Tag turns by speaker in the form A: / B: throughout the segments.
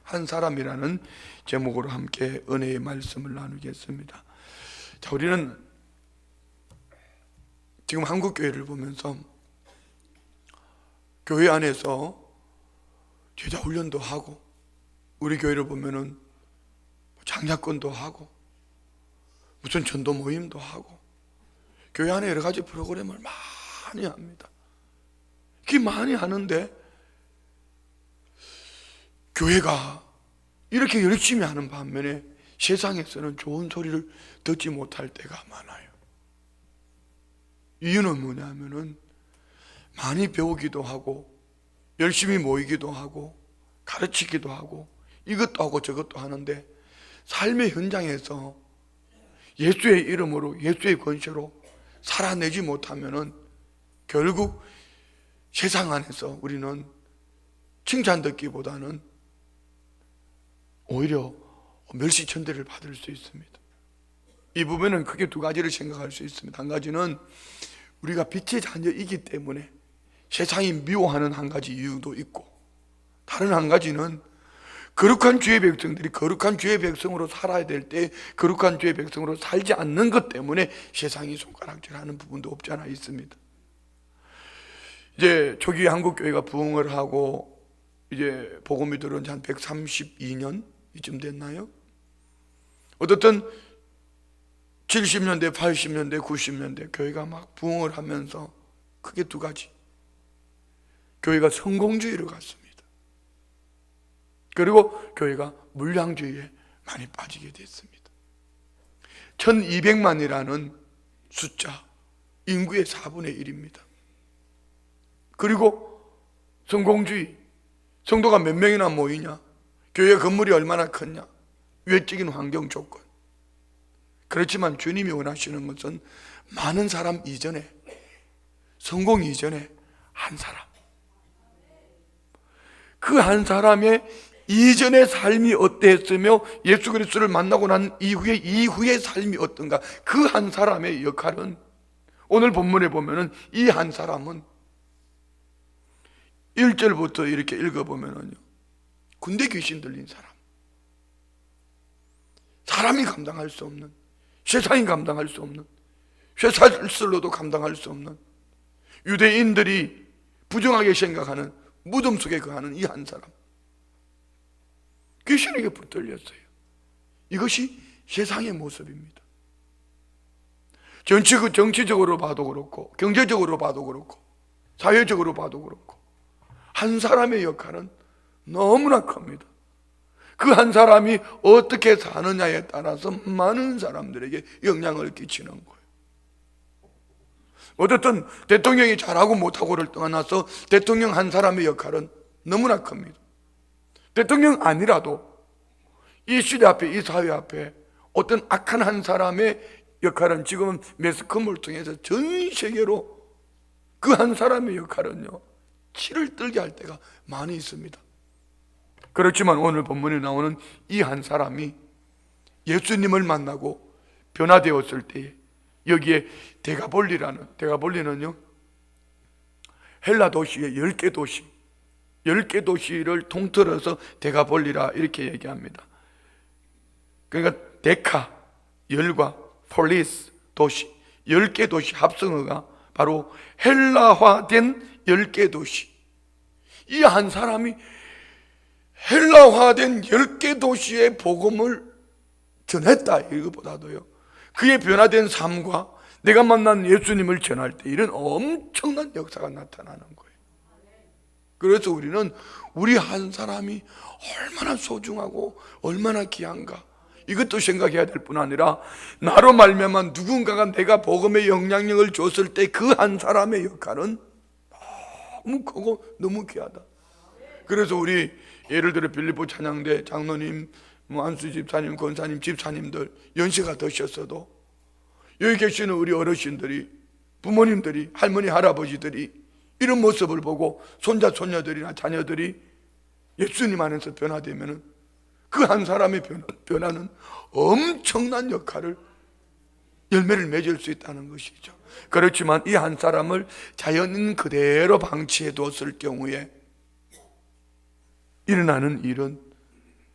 A: 한 사람이라는 제목으로 함께 은혜의 말씀을 나누겠습니다. 자, 우리는 지금 한국교회를 보면서 교회 안에서 제자 훈련도 하고, 우리 교회를 보면은 장작권도 하고, 무슨 전도 모임도 하고, 교회 안에 여러 가지 프로그램을 많이 합니다. 그게 많이 하는데 교회가 이렇게 열심히 하는 반면에 세상에서는 좋은 소리를 듣지 못할 때가 많아요. 이유는 뭐냐면은 많이 배우기도 하고 열심히 모이기도 하고 가르치기도 하고 이것도 하고 저것도 하는데 삶의 현장에서 예수의 이름으로, 예수의 권세로 살아내지 못하면은 결국 세상 안에서 우리는 칭찬 듣기보다는 오히려 멸시천대를 받을 수 있습니다. 이 부분은 크게 두 가지를 생각할 수 있습니다. 한 가지는 우리가 빛의 자녀이기 때문에 세상이 미워하는 한 가지 이유도 있고, 다른 한 가지는 거룩한 주의 백성들이 거룩한 주의 백성으로 살아야 될 때 거룩한 주의 백성으로 살지 않는 것 때문에 세상이 손가락질하는 부분도 없지 않아 있습니다. 이제 초기 한국교회가 부흥을 하고 이제 복음이 들어온 지 한 132년 이쯤 됐나요? 어떻든 70년대, 80년대, 90년대 교회가 막 부흥을 하면서 크게 두 가지, 교회가 성공주의로 갔습니다. 그리고 교회가 물량주의에 많이 빠지게 됐습니다. 1200만이라는 숫자, 인구의 4분의 1입니다. 그리고 성공주의, 성도가 몇 명이나 모이냐, 교회 건물이 얼마나 컸냐, 외적인 환경 조건. 그렇지만 주님이 원하시는 것은 많은 사람 이전에, 성공 이전에 한 사람, 그 한 사람의 이전의 삶이 어땠으며 예수 그리스도를 만나고 난 이후의 삶이 어떤가, 그 한 사람의 역할은 오늘 본문에 보면은 이 한 사람은 1절부터 이렇게 읽어보면은요, 군대 귀신 들린 사람, 사람이 감당할 수 없는, 세상이 감당할 수 없는, 쇠살슬로도 감당할 수 없는, 유대인들이 부정하게 생각하는 무덤 속에 거하는 이 한 사람, 귀신에게 붙들렸어요. 이것이 세상의 모습입니다. 정치적으로 봐도 그렇고 경제적으로 봐도 그렇고 사회적으로 봐도 그렇고 한 사람의 역할은 너무나 큽니다. 그 한 사람이 어떻게 사느냐에 따라서 많은 사람들에게 영향을 끼치는 거예요. 어쨌든 대통령이 잘하고 못하고를 떠나서 대통령 한 사람의 역할은 너무나 큽니다. 대통령 아니라도 이 시대 앞에, 이 사회 앞에 어떤 악한 한 사람의 역할은 지금은 매스컴을 통해서 전 세계로 그 한 사람의 역할은요, 치를 떨게 할 때가 많이 있습니다. 그렇지만 오늘 본문에 나오는 이 한 사람이 예수님을 만나고 변화되었을 때에 여기에 데가볼리는요, 헬라 도시의 10개 도시, 10개 도시를 통틀어서 데가볼리라 이렇게 얘기합니다. 그러니까 데카, 열과 폴리스, 도시, 10개 도시 합성어가 바로 헬라화된 10개 도시. 이 한 사람이 헬라화된 10개 도시의 복음을 전했다, 이것보다도요, 그의 변화된 삶과 내가 만난 예수님을 전할 때 이런 엄청난 역사가 나타나는 거예요. 그래서 우리는 우리 한 사람이 얼마나 소중하고 얼마나 귀한가, 이것도 생각해야 될 뿐 아니라 나로 말미암아 누군가가 내가 복음의 영향력을 줬을 때 그 한 사람의 역할은 너무 크고 너무 귀하다. 그래서 우리 예를 들어 빌립보 찬양대 장로님, 안수 집사님, 권사님, 집사님들 연세가 드셨어도 여기 계시는 우리 어르신들이, 부모님들이, 할머니, 할아버지들이 이런 모습을 보고 손자, 손녀들이나 자녀들이 예수님 안에서 변화되면 그 한 사람의 변화는 엄청난 역할을, 열매를 맺을 수 있다는 것이죠. 그렇지만 이 한 사람을 자연 그대로 방치해 두었을 경우에 일어나는 일은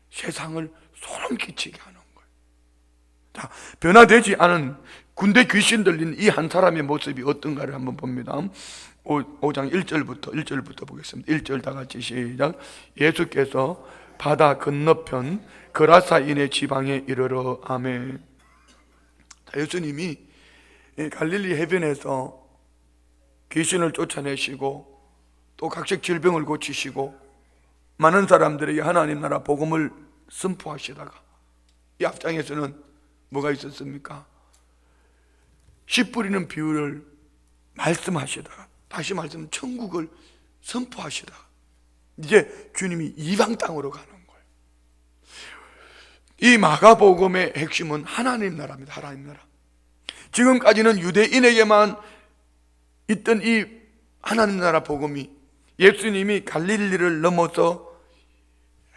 A: 세상을 소름 끼치게 하는 거예요. 자, 변화되지 않은 군대 귀신 들린 이 한 사람의 모습이 어떤가를 한번 봅니다. 5장 1절부터 보겠습니다. 1절 다 같이 시작. 예수께서 바다 건너편 그라사인의 지방에 이르러 아멘. 자, 예수님이 갈릴리 해변에서 귀신을 쫓아내시고 또 각색 질병을 고치시고 많은 사람들에게 하나님 나라 복음을 선포하시다가 이 앞장에서는 뭐가 있었습니까? 씨 뿌리는 비유를 말씀하시다가 다시 말씀 천국을 선포하시다가 이제 주님이 이방 땅으로 가는 거예요. 이 마가복음의 핵심은 하나님 나라입니다. 하나님 나라. 지금까지는 유대인에게만 있던 이 하나님 나라 복음이 예수님이 갈릴리를 넘어서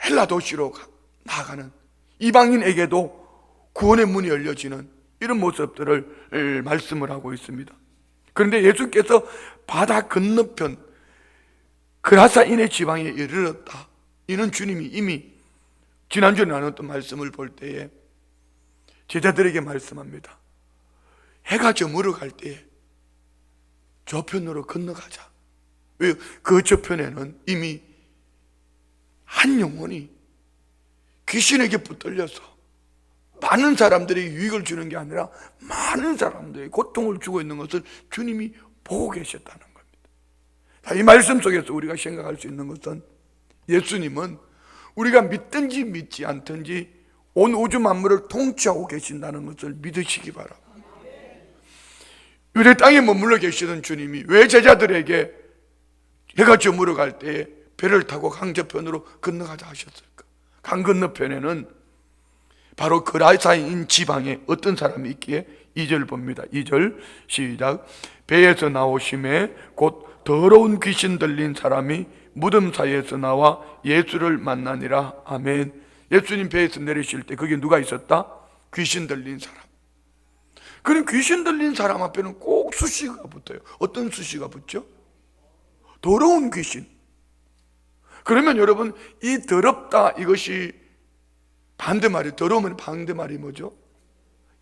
A: 헬라 도시로 나아가는 이방인에게도 구원의 문이 열려지는 이런 모습들을 말씀을 하고 있습니다. 그런데 예수께서 바다 건너편 그라사인의 지방에 이르렀다. 이는 주님이 이미 지난주에 나눴던 말씀을 볼 때에 제자들에게 말씀합니다. 해가 저물어 갈 때에 저편으로 건너가자. 왜? 그 저편에는 이미 한 영혼이 귀신에게 붙들려서 많은 사람들에게 유익을 주는 게 아니라 많은 사람들에게 고통을 주고 있는 것을 주님이 보고 계셨다는 겁니다. 이 말씀 속에서 우리가 생각할 수 있는 것은 예수님은 우리가 믿든지 믿지 않든지 온 우주 만물을 통치하고 계신다는 것을 믿으시기 바랍니다. 유대 땅에 머물러 계시던 주님이 왜 제자들에게 해가 저물어 갈 때 배를 타고 강저편으로 건너가자 하셨을까? 강 건너편에는 바로 그라사인 지방에 어떤 사람이 있기에 2절 봅니다. 2절 시작. 배에서 나오심에 곧 더러운 귀신 들린 사람이 무덤 사이에서 나와 예수를 만나니라. 아멘. 예수님 배에서 내리실 때 거기 누가 있었다? 귀신 들린 사람. 그럼 귀신 들린 사람 앞에는 꼭 수식어가 붙어요. 어떤 수식어가 붙죠? 더러운 귀신. 그러면 여러분 이 더럽다 이것이 반대말이, 더러우면 반대말이 뭐죠?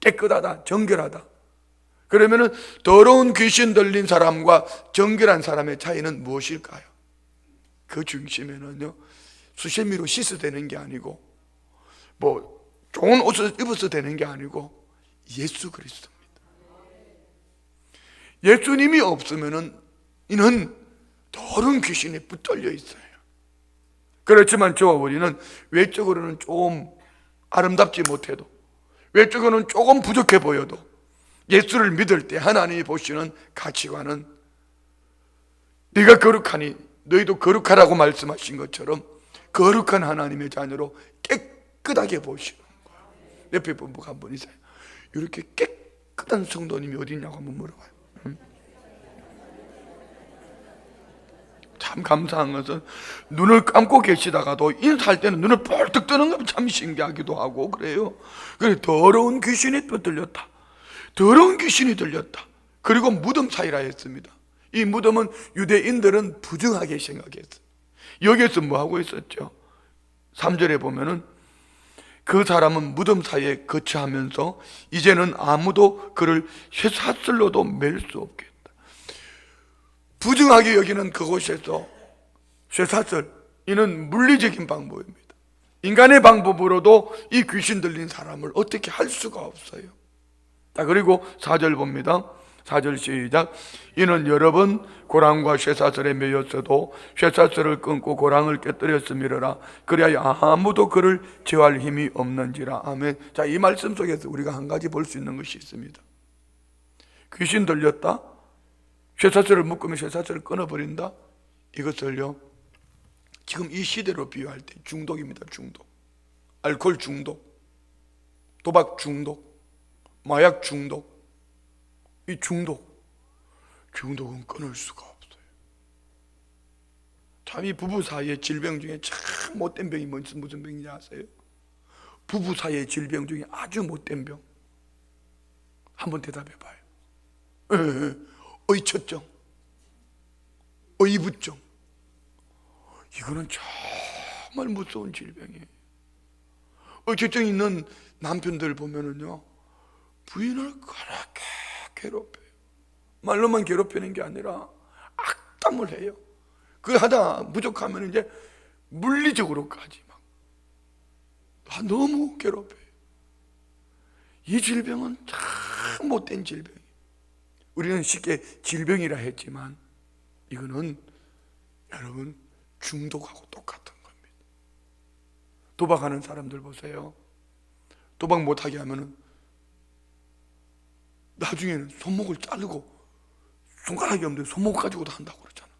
A: 깨끗하다, 정결하다. 그러면은 더러운 귀신 들린 사람과 정결한 사람의 차이는 무엇일까요? 그 중심에는요 수세미로 씻어 되는 게 아니고 뭐 좋은 옷을 입어서 되는 게 아니고 예수 그리스도입니다. 예수님이 없으면은 이는 더러운 귀신에 붙들려 있어요. 그렇지만 저와 우리는 외적으로는 좀 아름답지 못해도 외적으로는 조금 부족해 보여도 예수를 믿을 때 하나님이 보시는 가치관은 네가 거룩하니 너희도 거룩하라고 말씀하신 것처럼 거룩한 하나님의 자녀로 깨끗하게 보시는 거예요. 옆에 분부가 한 분 있어요. 이렇게 깨끗한 성도님이 어디 있냐고 한번 물어봐요. 참 감사한 것은 눈을 감고 계시다가도 인사할 때는 눈을 뻘떡 뜨는 거 참 신기하기도 하고 그래요. 그래 더러운 귀신이 또 들렸다. 더러운 귀신이 들렸다. 그리고 무덤 사이라 했습니다. 이 무덤은 유대인들은 부정하게 생각했어요. 여기에서 뭐 하고 있었죠? 3절에 보면은 그 사람은 무덤 사이에 거처하면서 이제는 아무도 그를 쇠사슬로도 맬 수 없겠다. 부정하게 여기는 그곳에서 쇠사슬, 이는 물리적인 방법입니다. 인간의 방법으로도 이 귀신 들린 사람을 어떻게 할 수가 없어요. 자, 그리고 4절 봅니다. 4절 시작. 이는 여러 번 고랑과 쇠사슬에 매였어도 쇠사슬을 끊고 고랑을 깨뜨렸음이라. 그래야 아무도 그를 제어할 힘이 없는지라. 아멘. 자, 이 말씀 속에서 우리가 한 가지 볼 수 있는 것이 있습니다. 귀신 들렸다, 쇠사슬을 묶으면 쇠사슬을 끊어버린다. 이것을요 지금 이 시대로 비유할 때 중독입니다. 중독. 알코올 중독, 도박 중독, 마약 중독. 이 중독은 끊을 수가 없어요. 참 이 부부 사이의 질병 중에 참 못된 병이 무슨 병인지 아세요? 부부 사이의 질병 중에 아주 못된 병. 한번 대답해 봐요. 의처증, 의부증. 이거는 정말 무서운 질병이에요. 어쨌든 있는 남편들 보면은요, 부인을 그렇게 괴롭혀요. 말로만 괴롭히는 게 아니라 악담을 해요. 그 하다 부족하면 이제 물리적으로까지 막 너무 괴롭혀요. 이 질병은 참 못된 질병이에요. 우리는 쉽게 질병이라 했지만 이거는 여러분 중독하고 똑같은 겁니다. 도박하는 사람들 보세요. 도박 못하게 하면은 나중에는 손목을 자르고, 손가락이 없는데 손목 가지고도 한다고 그러잖아.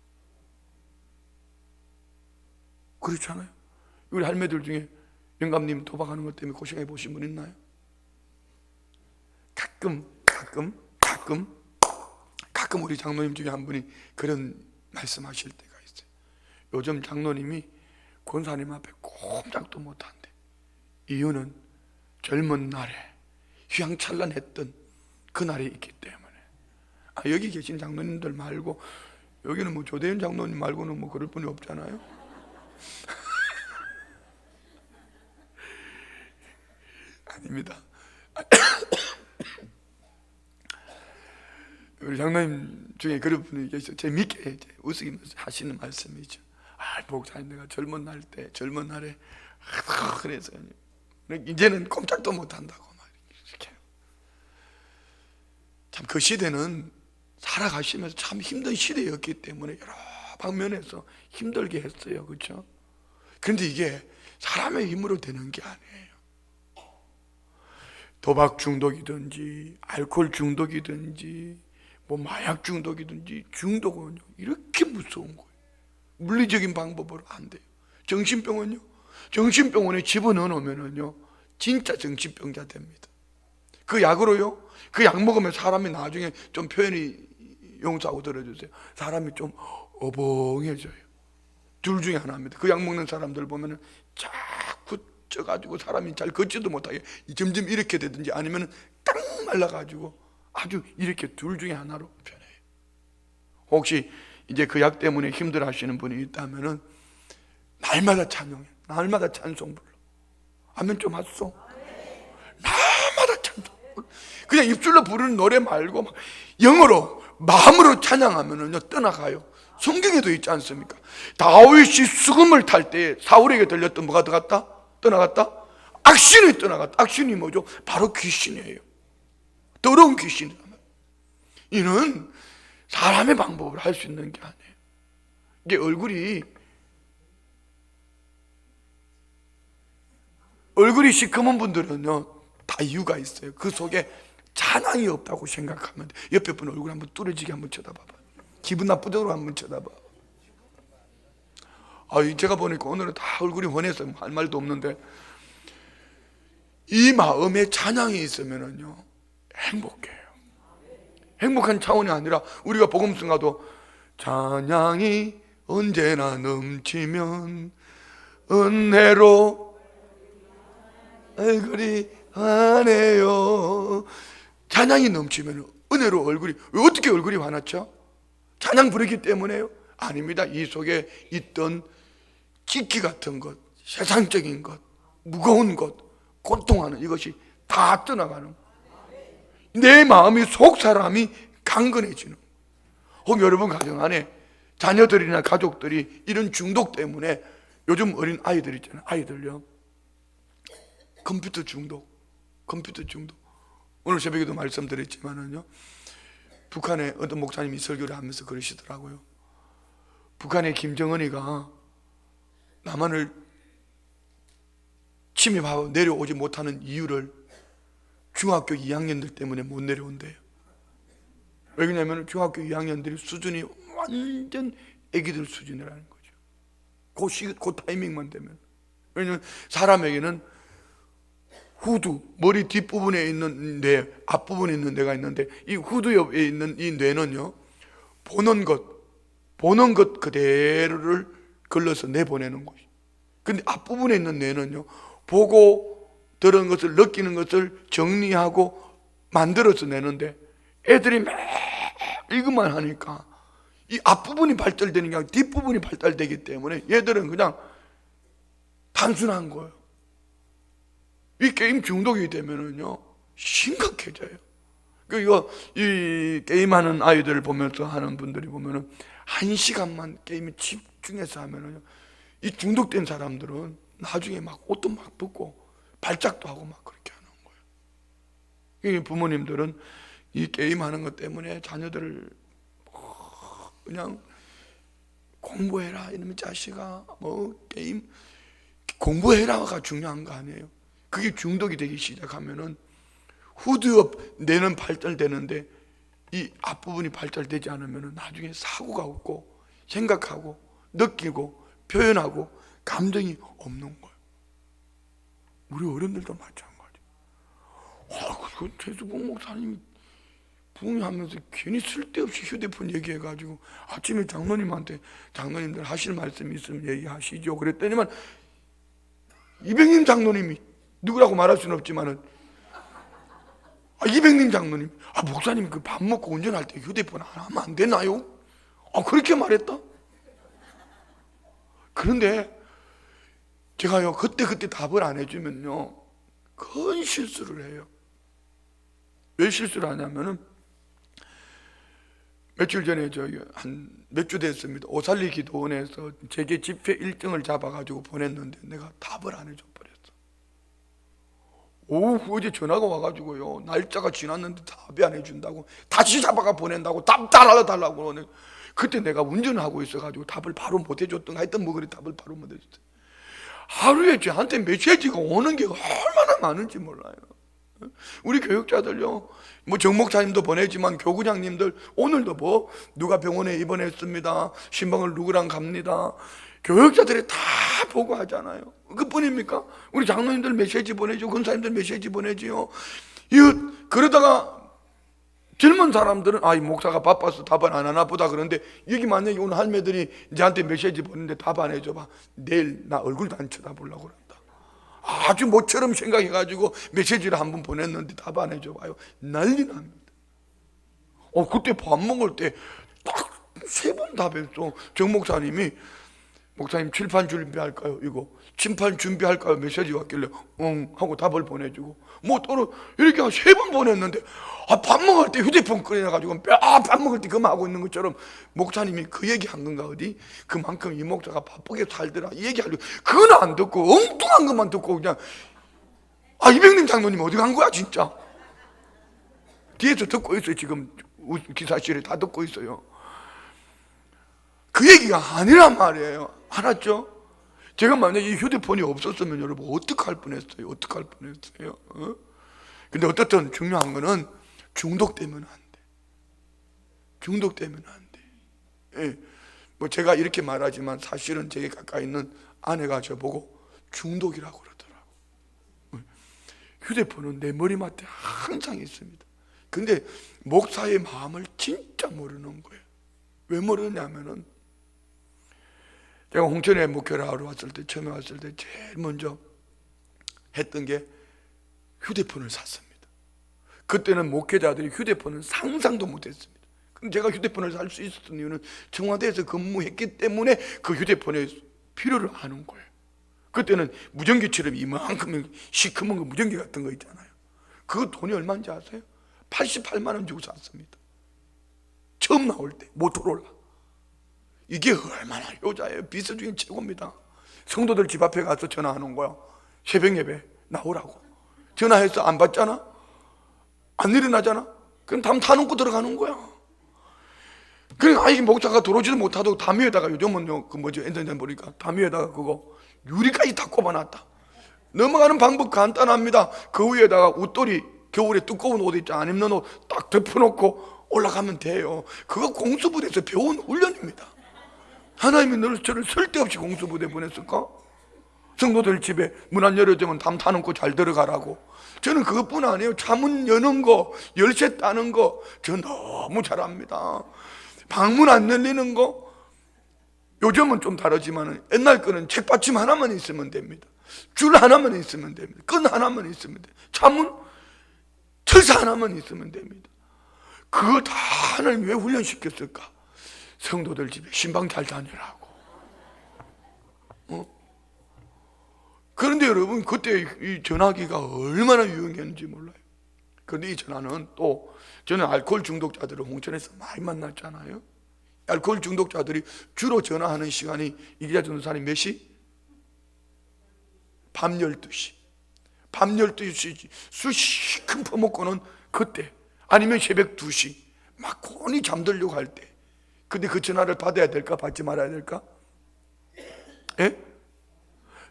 A: 그렇잖아요. 우리 할매들 중에 영감님 도박하는 것 때문에 고생해 보신 분 있나요? 가끔 우리 장로님 중에 한 분이 그런 말씀하실 때가 있어요. 요즘 장로님이 권사님 앞에 꼼짝도 못한대. 이유는 젊은 날에 휘황찬란했던 그날이 있기 때문에. 여기 계신 장로님들 말고, 여기는 뭐 조대현 장로님 말고는 뭐 그럴 분이 없잖아요. 아닙니다. 우리 장로님 중에 그런 분이 계셔. 재밌게 웃으면서 하시는 말씀이죠. 목사님, 내가 젊은 날에 그래서 이제는 꼼짝도 못한다고 이렇게. 참 그 시대는 살아가시면서 참 힘든 시대였기 때문에 여러 방면에서 힘들게 했어요. 그렇죠? 그런데 이게 사람의 힘으로 되는 게 아니에요. 도박 중독이든지 알코올 중독이든지 뭐 마약 중독이든지, 중독은요 이렇게 무서운 거예요. 물리적인 방법으로 안 돼요. 정신병은요, 정신병원에 집어넣어 놓으면은요 진짜 정신병자 됩니다. 그 약으로요, 그 약 먹으면 사람이 나중에 좀, 표현이 용서하고 들어주세요, 사람이 좀 어벙해져요. 둘 중에 하나입니다. 그 약 먹는 사람들 보면은 자꾸 쪄가지고 사람이 잘 걷지도 못하게 점점 이렇게 되든지, 아니면 딱 말라가지고 아주 이렇게 둘 중에 하나로 변해요. 혹시 이제 그 약 때문에 힘들어 하시는 분이 있다면은 날마다 찬양해, 날마다 찬송 불러. 아멘 좀 하소. 날마다 찬송, 그냥 입술로 부르는 노래 말고 막 영어로 마음으로 찬양하면은요 떠나가요. 성경에도 있지 않습니까? 다윗이 수금을 탈 때 사울에게 들렸던 뭐가 들어갔다? 떠나갔다? 악신이 떠나갔다. 악신이 뭐죠? 바로 귀신이에요. 더러운 귀신이란 말이에요. 이는 사람의 방법으로 할 수 있는 게 아니에요. 이게 얼굴이 시커먼 분들은요 다 이유가 있어요. 그 속에 찬양이 없다고 생각하면 돼. 옆에 분 얼굴 한번 뚫어지게 한번 쳐다봐봐. 기분 나쁘도록 한번 쳐다봐. 제가 보니까 오늘은 다 얼굴이 훤해서 할 말도 없는데, 이 마음에 찬양이 있으면은요 행복해요. 행복한 차원이 아니라 우리가 복음성 가도 찬양이 언제나 넘치면 은혜로 얼굴이 환해요. 찬양이 넘치면 은혜로 얼굴이, 왜 어떻게 얼굴이 환하죠? 찬양 부르기 때문에요? 아닙니다. 이 속에 있던 찢기 같은 것, 세상적인 것, 무거운 것, 고통하는 이것이 다 떠나가는, 내 마음이, 속 사람이 강건해지는. 혹 여러분 가정 안에 자녀들이나 가족들이 이런 중독 때문에, 요즘 어린 아이들 있잖아요. 아이들요 컴퓨터 중독. 오늘 새벽에도 말씀드렸지만은요, 북한에 어떤 목사님이 설교를 하면서 그러시더라고요. 북한의 김정은이가 남한을 침입하고 내려오지 못하는 이유를 중학교 2학년들 때문에 못 내려온대요. 왜 그러냐면 중학교 2학년들이 수준이 완전 애기들 수준이라는 거죠. 그 타이밍만 되면. 왜냐면 사람에게는 후두, 머리 뒷부분에 있는 뇌, 앞부분에 있는 뇌가 있는데, 이 후두 옆에 있는 이 뇌는요 보는 것 그대로를 걸러서 내보내는 것이. 근데 앞부분에 있는 뇌는요 보고 들은 것을, 느끼는 것을 정리하고 만들어서 내는데, 애들이 매일 이것만 하니까 이 앞부분이 발달되는 게 아니라 뒷부분이 발달되기 때문에 얘들은 그냥 단순한 거예요. 이 게임 중독이 되면은요 심각해져요. 그러니까 이 게임하는 아이들을 보면서 하는 분들이 보면은 1시간만 게임에 집중해서 하면은요, 이 중독된 사람들은 나중에 막 옷도 막 벗고 발작도 하고 막 그렇게 하는 거예요. 이 부모님들은 이 게임하는 것 때문에 자녀들을 그냥 공부해라 이놈의 자식아, 뭐 게임 공부해라가 중요한 거 아니에요. 그게 중독이 되기 시작하면은 후두엽 뇌는 발달되는데 이 앞부분이 발달되지 않으면 나중에 사고가 없고 생각하고 느끼고 표현하고 감정이 없는 거예요. 우리 어른들도 마찬가지예요. 그 최수봉 목사님이 부흥하면서 괜히 쓸데없이 휴대폰 얘기해가지고 아침에 장로님한테 장로님들 하실 말씀이 있으면 얘기하시죠 그랬더니만 이백님 장로님이 누구라고 말할 수는 없지만은 이백님 장로님, 목사님 그 밥 먹고 운전할 때 휴대폰 안 하면 안 되나요? 그렇게 말했다? 그런데 제가요 그때 답을 안 해주면요 큰 실수를 해요. 왜 실수를 하냐면은 며칠 전에 저기 한 몇 주 됐습니다. 오살리 기도원에서 제게 집회 일정을 잡아가지고 보냈는데 내가 답을 안 해줘 버렸어. 오후 어제 전화가 와가지고요 날짜가 지났는데 답이 안 해준다고 다시 잡아가 보낸다고 답 달아달라고 그러네. 그때 내가 운전하고 있어가지고 답을 바로 못 해줬던 하여튼 뭐 그래 답을 바로 못 해줬어. 하루에 저한테 메시지가 오는 게 얼마나 많은지 몰라요. 우리 교육자들요 뭐 정목사님도 보내지만 교구장님들 오늘도 뭐 누가 병원에 입원했습니다, 신방을 누구랑 갑니다, 교육자들이 다 보고 하잖아요. 그뿐입니까? 우리 장로님들 메시지 보내죠, 권사님들 메시지 보내지요. 그러다가 젊은 사람들은 이 목사가 바빠서 답을 안 하나 보다. 그런데 여기 만약에 오늘 할매들이 저한테 메시지 보냈는데 답 안 해줘봐, 내일 나 얼굴도 안 쳐다보려고 그런다. 아주 모처럼 생각해가지고 메시지를 한번 보냈는데 답 안 해줘봐요, 난리 납니다. 그때 밥 먹을 때 딱 3번 답했어. 정 목사님이 목사님 칠판 준비할까요? 이거 침판 준비할까요? 메시지 왔길래 응 하고 답을 보내주고 뭐 또는 이렇게 3번 보냈는데 밥 먹을 때 휴대폰 꺼내가지고 밥 먹을 때 그만 하고 있는 것처럼 목사님이 그 얘기 한 건가 어디? 그만큼 이 목사가 바쁘게 살더라 이 얘기하려고 그건 안 듣고 엉뚱한 것만 듣고 그냥 이백님 장로님 어디 간 거야 진짜? 뒤에서 듣고 있어요. 지금 기사실에 다 듣고 있어요. 그 얘기가 아니란 말이에요. 알았죠? 제가 만약에 이 휴대폰이 없었으면 여러분 어떡할 뻔했어요? 어떡할 뻔했어요? 근데 어떻든 중요한 거는 중독되면 안 돼. 중독되면 안 돼. 예. 뭐 제가 이렇게 말하지만 사실은 제게 가까이 있는 아내가 저보고 중독이라고 그러더라고. 휴대폰은 내 머리맡에 항상 있습니다. 근데 목사의 마음을 진짜 모르는 거예요. 왜 모르냐면은 제가 홍천에 목회를 하러 왔을 때, 처음에 왔을 때 제일 먼저 했던 게 휴대폰을 샀습니다. 그때는 목회자들이 휴대폰은 상상도 못했습니다. 근데 제가 휴대폰을 살 수 있었던 이유는 청와대에서 근무했기 때문에 그 휴대폰의 필요를 아는 거예요. 그때는 무전기처럼 이만큼 시커먼 거 무전기 같은 거 있잖아요. 그 돈이 얼마인지 아세요? 88만 원 주고 샀습니다. 처음 나올 때 모토로라. 이게 얼마나 효자예요. 비서 중에 최고입니다. 성도들 집 앞에 가서 전화하는 거야. 새벽 예배 나오라고. 전화해서 안 받잖아? 안 일어나잖아? 그럼 담 타놓고 들어가는 거야. 그러니까 이 목사가 들어오지도 못하도록 담 위에다가 요즘은 그 뭐지 엔전전 보니까 담 위에다가 그거 유리까지 다 꼽아놨다. 넘어가는 방법 간단합니다. 그 위에다가 웃돌이 겨울에 두꺼운 옷 있지 안 입는 옷 딱 덮어놓고 올라가면 돼요. 그거 공수부대에서 배운 훈련입니다. 하나님이 늘 저를 쓸데없이 공수부대 보냈을까? 성도들 집에 문 안 열어주면 담 타놓고 잘 들어가라고. 저는 그것뿐 아니에요. 차문 여는 거, 열쇠 따는 거 저 너무 잘합니다. 방문 안 열리는 거 요즘은 좀 다르지만 옛날 거는 책받침 하나만 있으면 됩니다. 줄 하나만 있으면 됩니다. 끈 하나만 있으면 돼요. 차문 철사 하나만 있으면 됩니다. 그거 다 하나님 왜 훈련시켰을까? 성도들 집에 신방 잘 다니라고. 그런데 여러분, 그때 이 전화기가 얼마나 유용했는지 몰라요. 그런데 이 전화는 또, 저는 알코올 중독자들을 홍천에서 많이 만났잖아요. 알코올 중독자들이 주로 전화하는 시간이 이기자 전도사님 몇 시? 밤 12시. 밤 12시 수시큰 퍼먹고는 그때, 아니면 새벽 2시 막 곤히 잠들려고 할 때. 근데 그 전화를 받아야 될까 받지 말아야 될까? 예?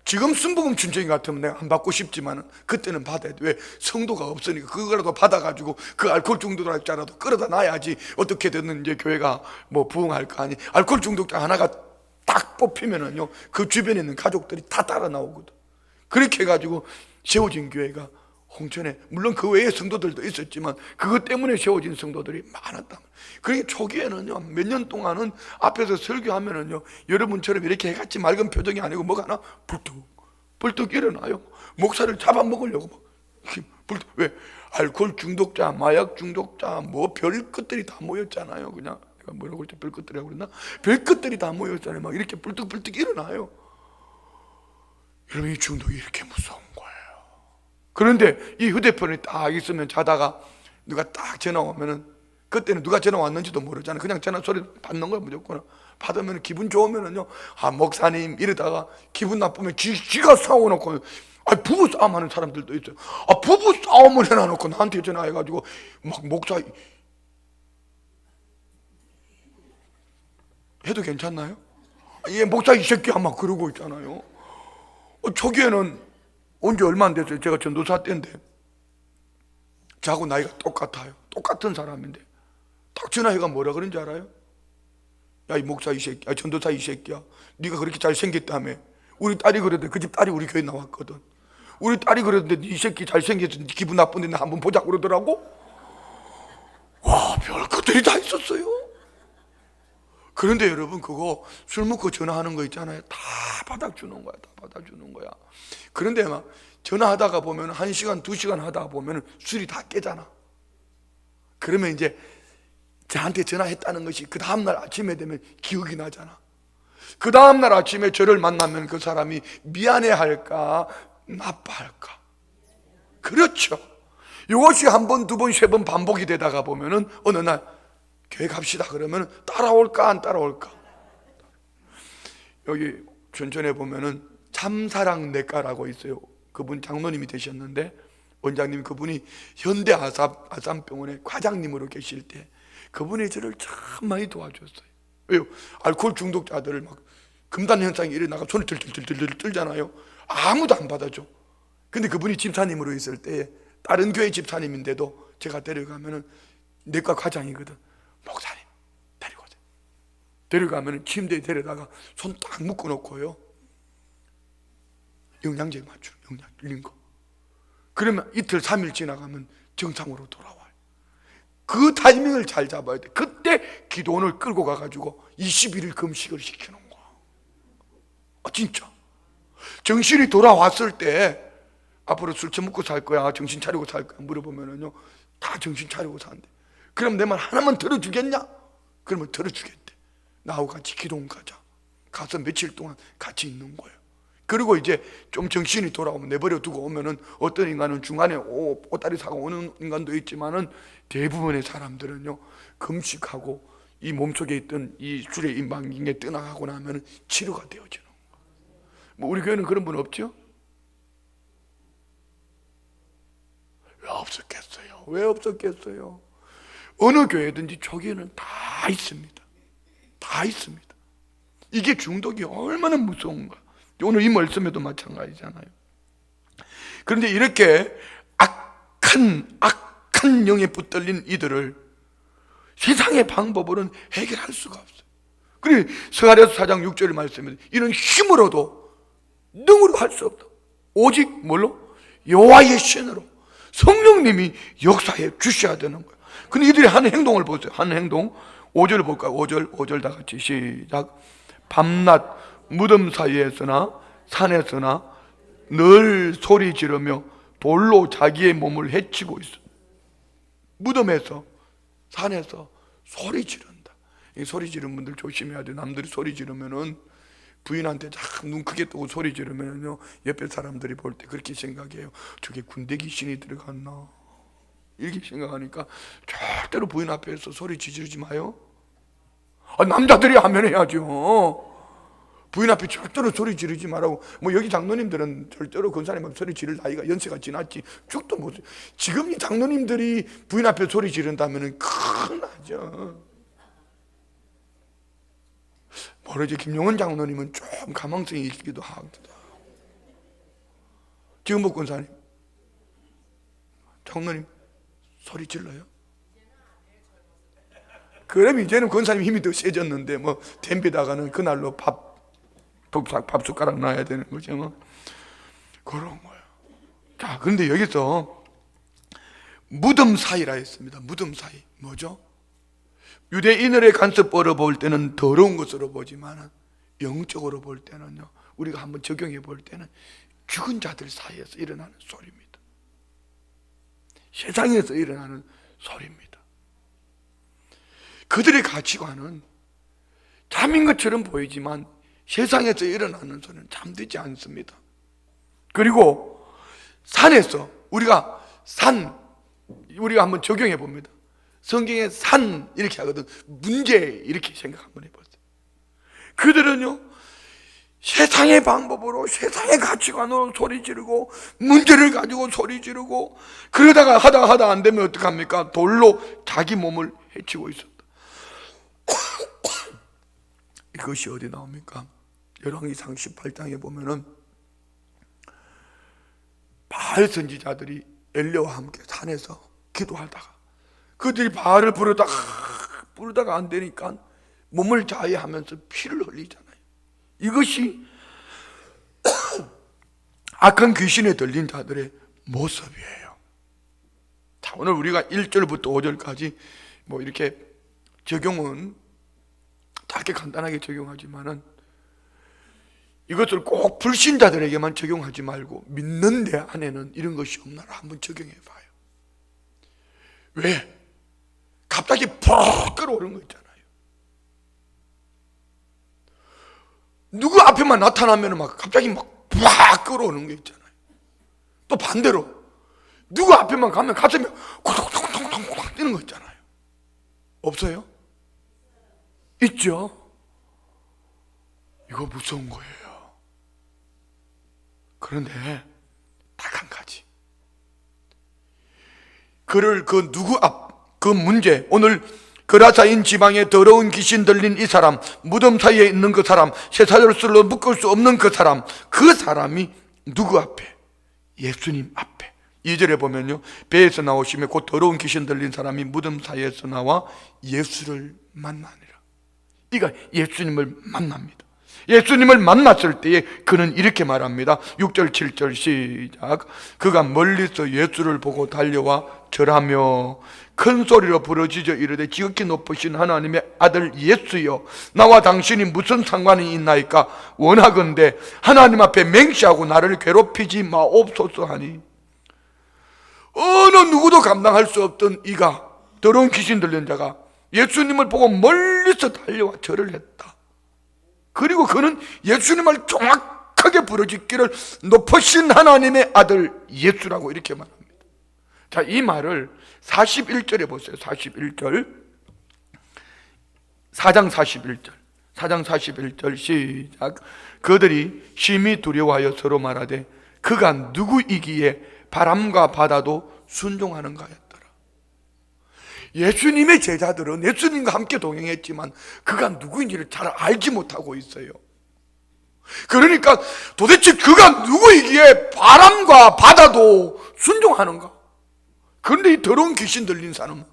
A: 지금 순복음 춘정이 같으면 내가 안 받고 싶지만 그때는 받아야 돼. 왜? 성도가 없으니까. 그거라도 받아가지고 그 알코올 중독자라도 끌어다 놔야지 어떻게든 이제 교회가 뭐 부흥할 거 아니. 알코올 중독자 하나가 딱 뽑히면은요, 그 주변에 있는 가족들이 다 따라 나오거든. 그렇게 해가지고 세워진 교회가 홍천에, 물론 그 외에 성도들도 있었지만 그것 때문에 세워진 성도들이 많았다. 그러니까 초기에는요, 몇 년 동안은 앞에서 설교하면은요, 여러분처럼 이렇게 해같이 맑은 표정이 아니고 뭐가 하나 벌떡 일어나요. 목사를 잡아먹으려고 막 왜? 알코올 중독자, 마약 중독자, 뭐 별 것들이 다 모였잖아요. 그냥 내가 뭐라고 했지? 별 것들이라고 그랬나? 별 것들이 다 모였잖아요. 막 이렇게 벌떡 일어나요. 여러분, 이 중독이 이렇게 무서운 거예요. 그런데 이 휴대폰이 딱 있으면 자다가 누가 딱 전화 오면은, 그때는 누가 전화 왔는지도 모르잖아요. 그냥 전화 소리 받는 거야. 무조건 받으면 기분 좋으면은요, 아 목사님 이러다가 기분 나쁘면 지가 싸워놓고, 부부 싸움 하는 사람들도 있어요. 부부 싸움을 해놔놓고 나한테 전화해가지고 막 목사 해도 괜찮나요? 예, 목사 이 새끼 아마 그러고 있잖아요. 초기에는 온지 얼마 안 됐어요. 제가 전도사 때인데 저하고 나이가 똑같아요. 똑같은 사람인데 딱 전화해가 뭐라 그런지 알아요? 야, 이 목사 이 새끼야, 전도사 이 새끼야, 네가 그렇게 잘생겼다며. 우리 딸이 그러는데, 그 집 딸이 우리 교회 나왔거든. 우리 딸이 그러는데 이 새끼 잘생겨서 기분 나쁜데 나 한번 보자고 그러더라고. 와, 별 것들이 다 있었어요. 그런데 여러분, 그거 술 먹고 전화하는 거 있잖아요. 다 받아주는 거야. 다 받아주는 거야. 그런데 막 전화하다가 보면 1시간, 2시간 하다 보면 술이 다 깨잖아. 그러면 이제 저한테 전화했다는 것이 그 다음날 아침에 되면 기억이 나잖아. 그 다음날 아침에 저를 만나면 그 사람이 미안해할까 나빠할까? 그렇죠. 이것이 한 번, 두 번, 세 번 반복이 되다가 보면은 어느 날 교회 갑시다 그러면 따라올까 안 따라올까? 여기 춘천에 보면은 참사랑 내과라고 있어요. 그분 장로님이 되셨는데, 원장님 그분이 현대 아산병원의 과장님으로 계실 때 그분이 저를 참 많이 도와줬어요. 왜요? 알코올 중독자들을 막 금단 현상이 일어나가 손을 들들들들 떨잖아요. 아무도 안 받아줘. 근데 그분이 집사님으로 있을 때, 다른 교회 집사님인데도 제가 데려가면은 내과 과장이거든. 목사님 데리고 오세요. 데려가면은 침대에 데려다가 손 딱 묶어 놓고요, 영양제 맞추, 영양 들린 거. 그러면 이틀 3일 지나가면 정상으로 돌아와요. 그 타이밍을 잘 잡아야 돼. 그때 기도원을 끌고 가가지고 21일 금식을 시키는 거야. 진짜. 정신이 돌아왔을 때 앞으로 술 처먹고 살 거야, 정신 차리고 살 거야 물어보면은요, 다 정신 차리고 산대. 그럼 내 말 하나만 들어주겠냐? 그러면 들어주겠대. 나하고 같이 기도원 가자. 가서 며칠 동안 같이 있는 거예요. 그리고 이제 좀 정신이 돌아오면 내버려 두고 오면은, 어떤 인간은 중간에 오다리 사고 오는 인간도 있지만은 대부분의 사람들은요, 금식하고 이 몸속에 있던 이 술의 임방경에 떠나가고 나면은 치료가 되어지는 거예요. 뭐 우리 교회는 그런 분 없죠? 왜 없었겠어요? 왜 없었겠어요? 어느 교회든지 초기에는 다 있습니다. 다 있습니다. 이게 중독이 얼마나 무서운가. 오늘 이 말씀에도 마찬가지잖아요. 그런데 이렇게 악한 영에 붙들린 이들을 세상의 방법으로는 해결할 수가 없어요. 그래 스가랴서 4장 6절의 말씀에 이런 힘으로도 능으로 할 수 없다. 오직 뭘로? 여호와의 신으로, 성령님이 역사해 주셔야 되는 거예요. 근데 이들이 하는 행동을 보세요. 하는 행동 5절 볼까요? 5절 다 같이 시작. 밤낮 무덤 사이에서나 산에서나 늘 소리 지르며 돌로 자기의 몸을 해치고 있어. 무덤에서, 산에서 소리 지른다. 이 소리 지르는 분들 조심해야 돼. 남들이 소리 지르면은 부인한테 참 눈 크게 뜨고 소리 지르면요, 옆에 사람들이 볼 때 그렇게 생각해요. 저게 군대 귀신이 들어갔나, 이렇게 생각하니까 절대로 부인 앞에서 소리 지르지 마요. 남자들이 하면 해야죠. 부인 앞에 절대로 소리 지르지 말라고. 뭐 여기 장로님들은 절대로 권사님 앞에 소리 지를 나이가 연세가 지났지 죽도 못. 지금 이 장로님들이 부인 앞에 소리 지른다면 큰일 나죠. 모르지, 김용원 장로님은 좀 가망성이 있기도 하거든. 지금 뭐 권사님, 장로님 소리 질러요? 그럼 이제는 권사님 힘이 더 세졌는데 뭐 댐비다가는 그날로 밥 숟가락 놔야 되는 거죠. 뭐 그런 거예요. 자, 그런데 여기서 무덤 사이라 했습니다. 무덤 사이 뭐죠? 유대인들의 간섭으로 볼 때는 더러운 것으로 보지만 영적으로 볼 때는요, 우리가 한번 적용해 볼 때는 죽은 자들 사이에서 일어나는 소리입니다. 세상에서 일어나는 소리입니다. 그들의 가치관은 잠인 것처럼 보이지만 세상에서 일어나는 소리는 잠들지 않습니다. 그리고 산에서 우리가 한번 적용해 봅니다. 성경에 산 이렇게 하거든. 문제 이렇게 생각 한번 해보세요. 그들은요, 세상의 방법으로, 세상의 가치관으로 소리 지르고 문제를 가지고 소리 지르고, 그러다가 하다 안 되면 어떡합니까? 돌로 자기 몸을 해치고 있었다. 이것이 어디 나옵니까? 열왕기상 18장에 보면은 바알 선지자들이 엘리야와 함께 산에서 기도하다가 그들이 바알을 부르다가 안 되니까 몸을 자해하면서 피를 흘리잖아요. 이것이 악한 귀신에 들린 자들의 모습이에요. 자, 오늘 우리가 1절부터 5절까지 뭐 이렇게 적용은 짧게 간단하게 적용하지만은 이것을 꼭 불신자들에게만 적용하지 말고 믿는 내 안에는 이런 것이 없나 한번 적용해 봐요. 왜? 갑자기 푹 끌어오는 거 있잖아요. 누구 앞에만 나타나면 막 갑자기 막 푹 끌어오는 거 있잖아요. 또 반대로 누구 앞에만 가면 가슴이 콩콩콩콩콩 뛰는 거 있잖아요. 없어요? 있죠? 이거 무서운 거예요. 그런데 딱 한 가지, 그를 그 문제, 오늘 그라사인 지방에 더러운 귀신 들린 이 사람, 무덤 사이에 있는 그 사람, 쇠사슬로 묶을 수 없는 그 사람이 누구 앞에? 예수님 앞에. 2절에 보면요, 배에서 나오시며 곧 더러운 귀신 들린 사람이 무덤 사이에서 나와 예수를 만나니라. 이가 예수님을 만납니다. 예수님을 만났을 때에 그는 이렇게 말합니다. 6절 7절 시작. 그가 멀리서 예수를 보고 달려와 절하며 큰 소리로 부르짖어 이르되 지극히 높으신 하나님의 아들 예수여, 나와 당신이 무슨 상관이 있나이까? 원하건대 하나님 앞에 맹세하고 나를 괴롭히지 마옵소서 하니, 어느 누구도 감당할 수 없던 이가, 더러운 귀신 들린 자가 예수님을 보고 멀리서 달려와 절을 했다. 그리고 그는 예수님을 정확하게 부르짖기를 높으신 하나님의 아들 예수라고 이렇게 말합니다. 자, 이 말을 41절에 보세요. 41절, 4장 41절 시작. 그들이 심히 두려워하여 서로 말하되 그가 누구이기에 바람과 바다도 순종하는가 했더라. 예수님의 제자들은 예수님과 함께 동행했지만 그가 누구인지를 잘 알지 못하고 있어요. 그러니까 도대체 그가 누구이기에 바람과 바다도 순종하는가? 그런데 이 더러운 귀신 들린 사람은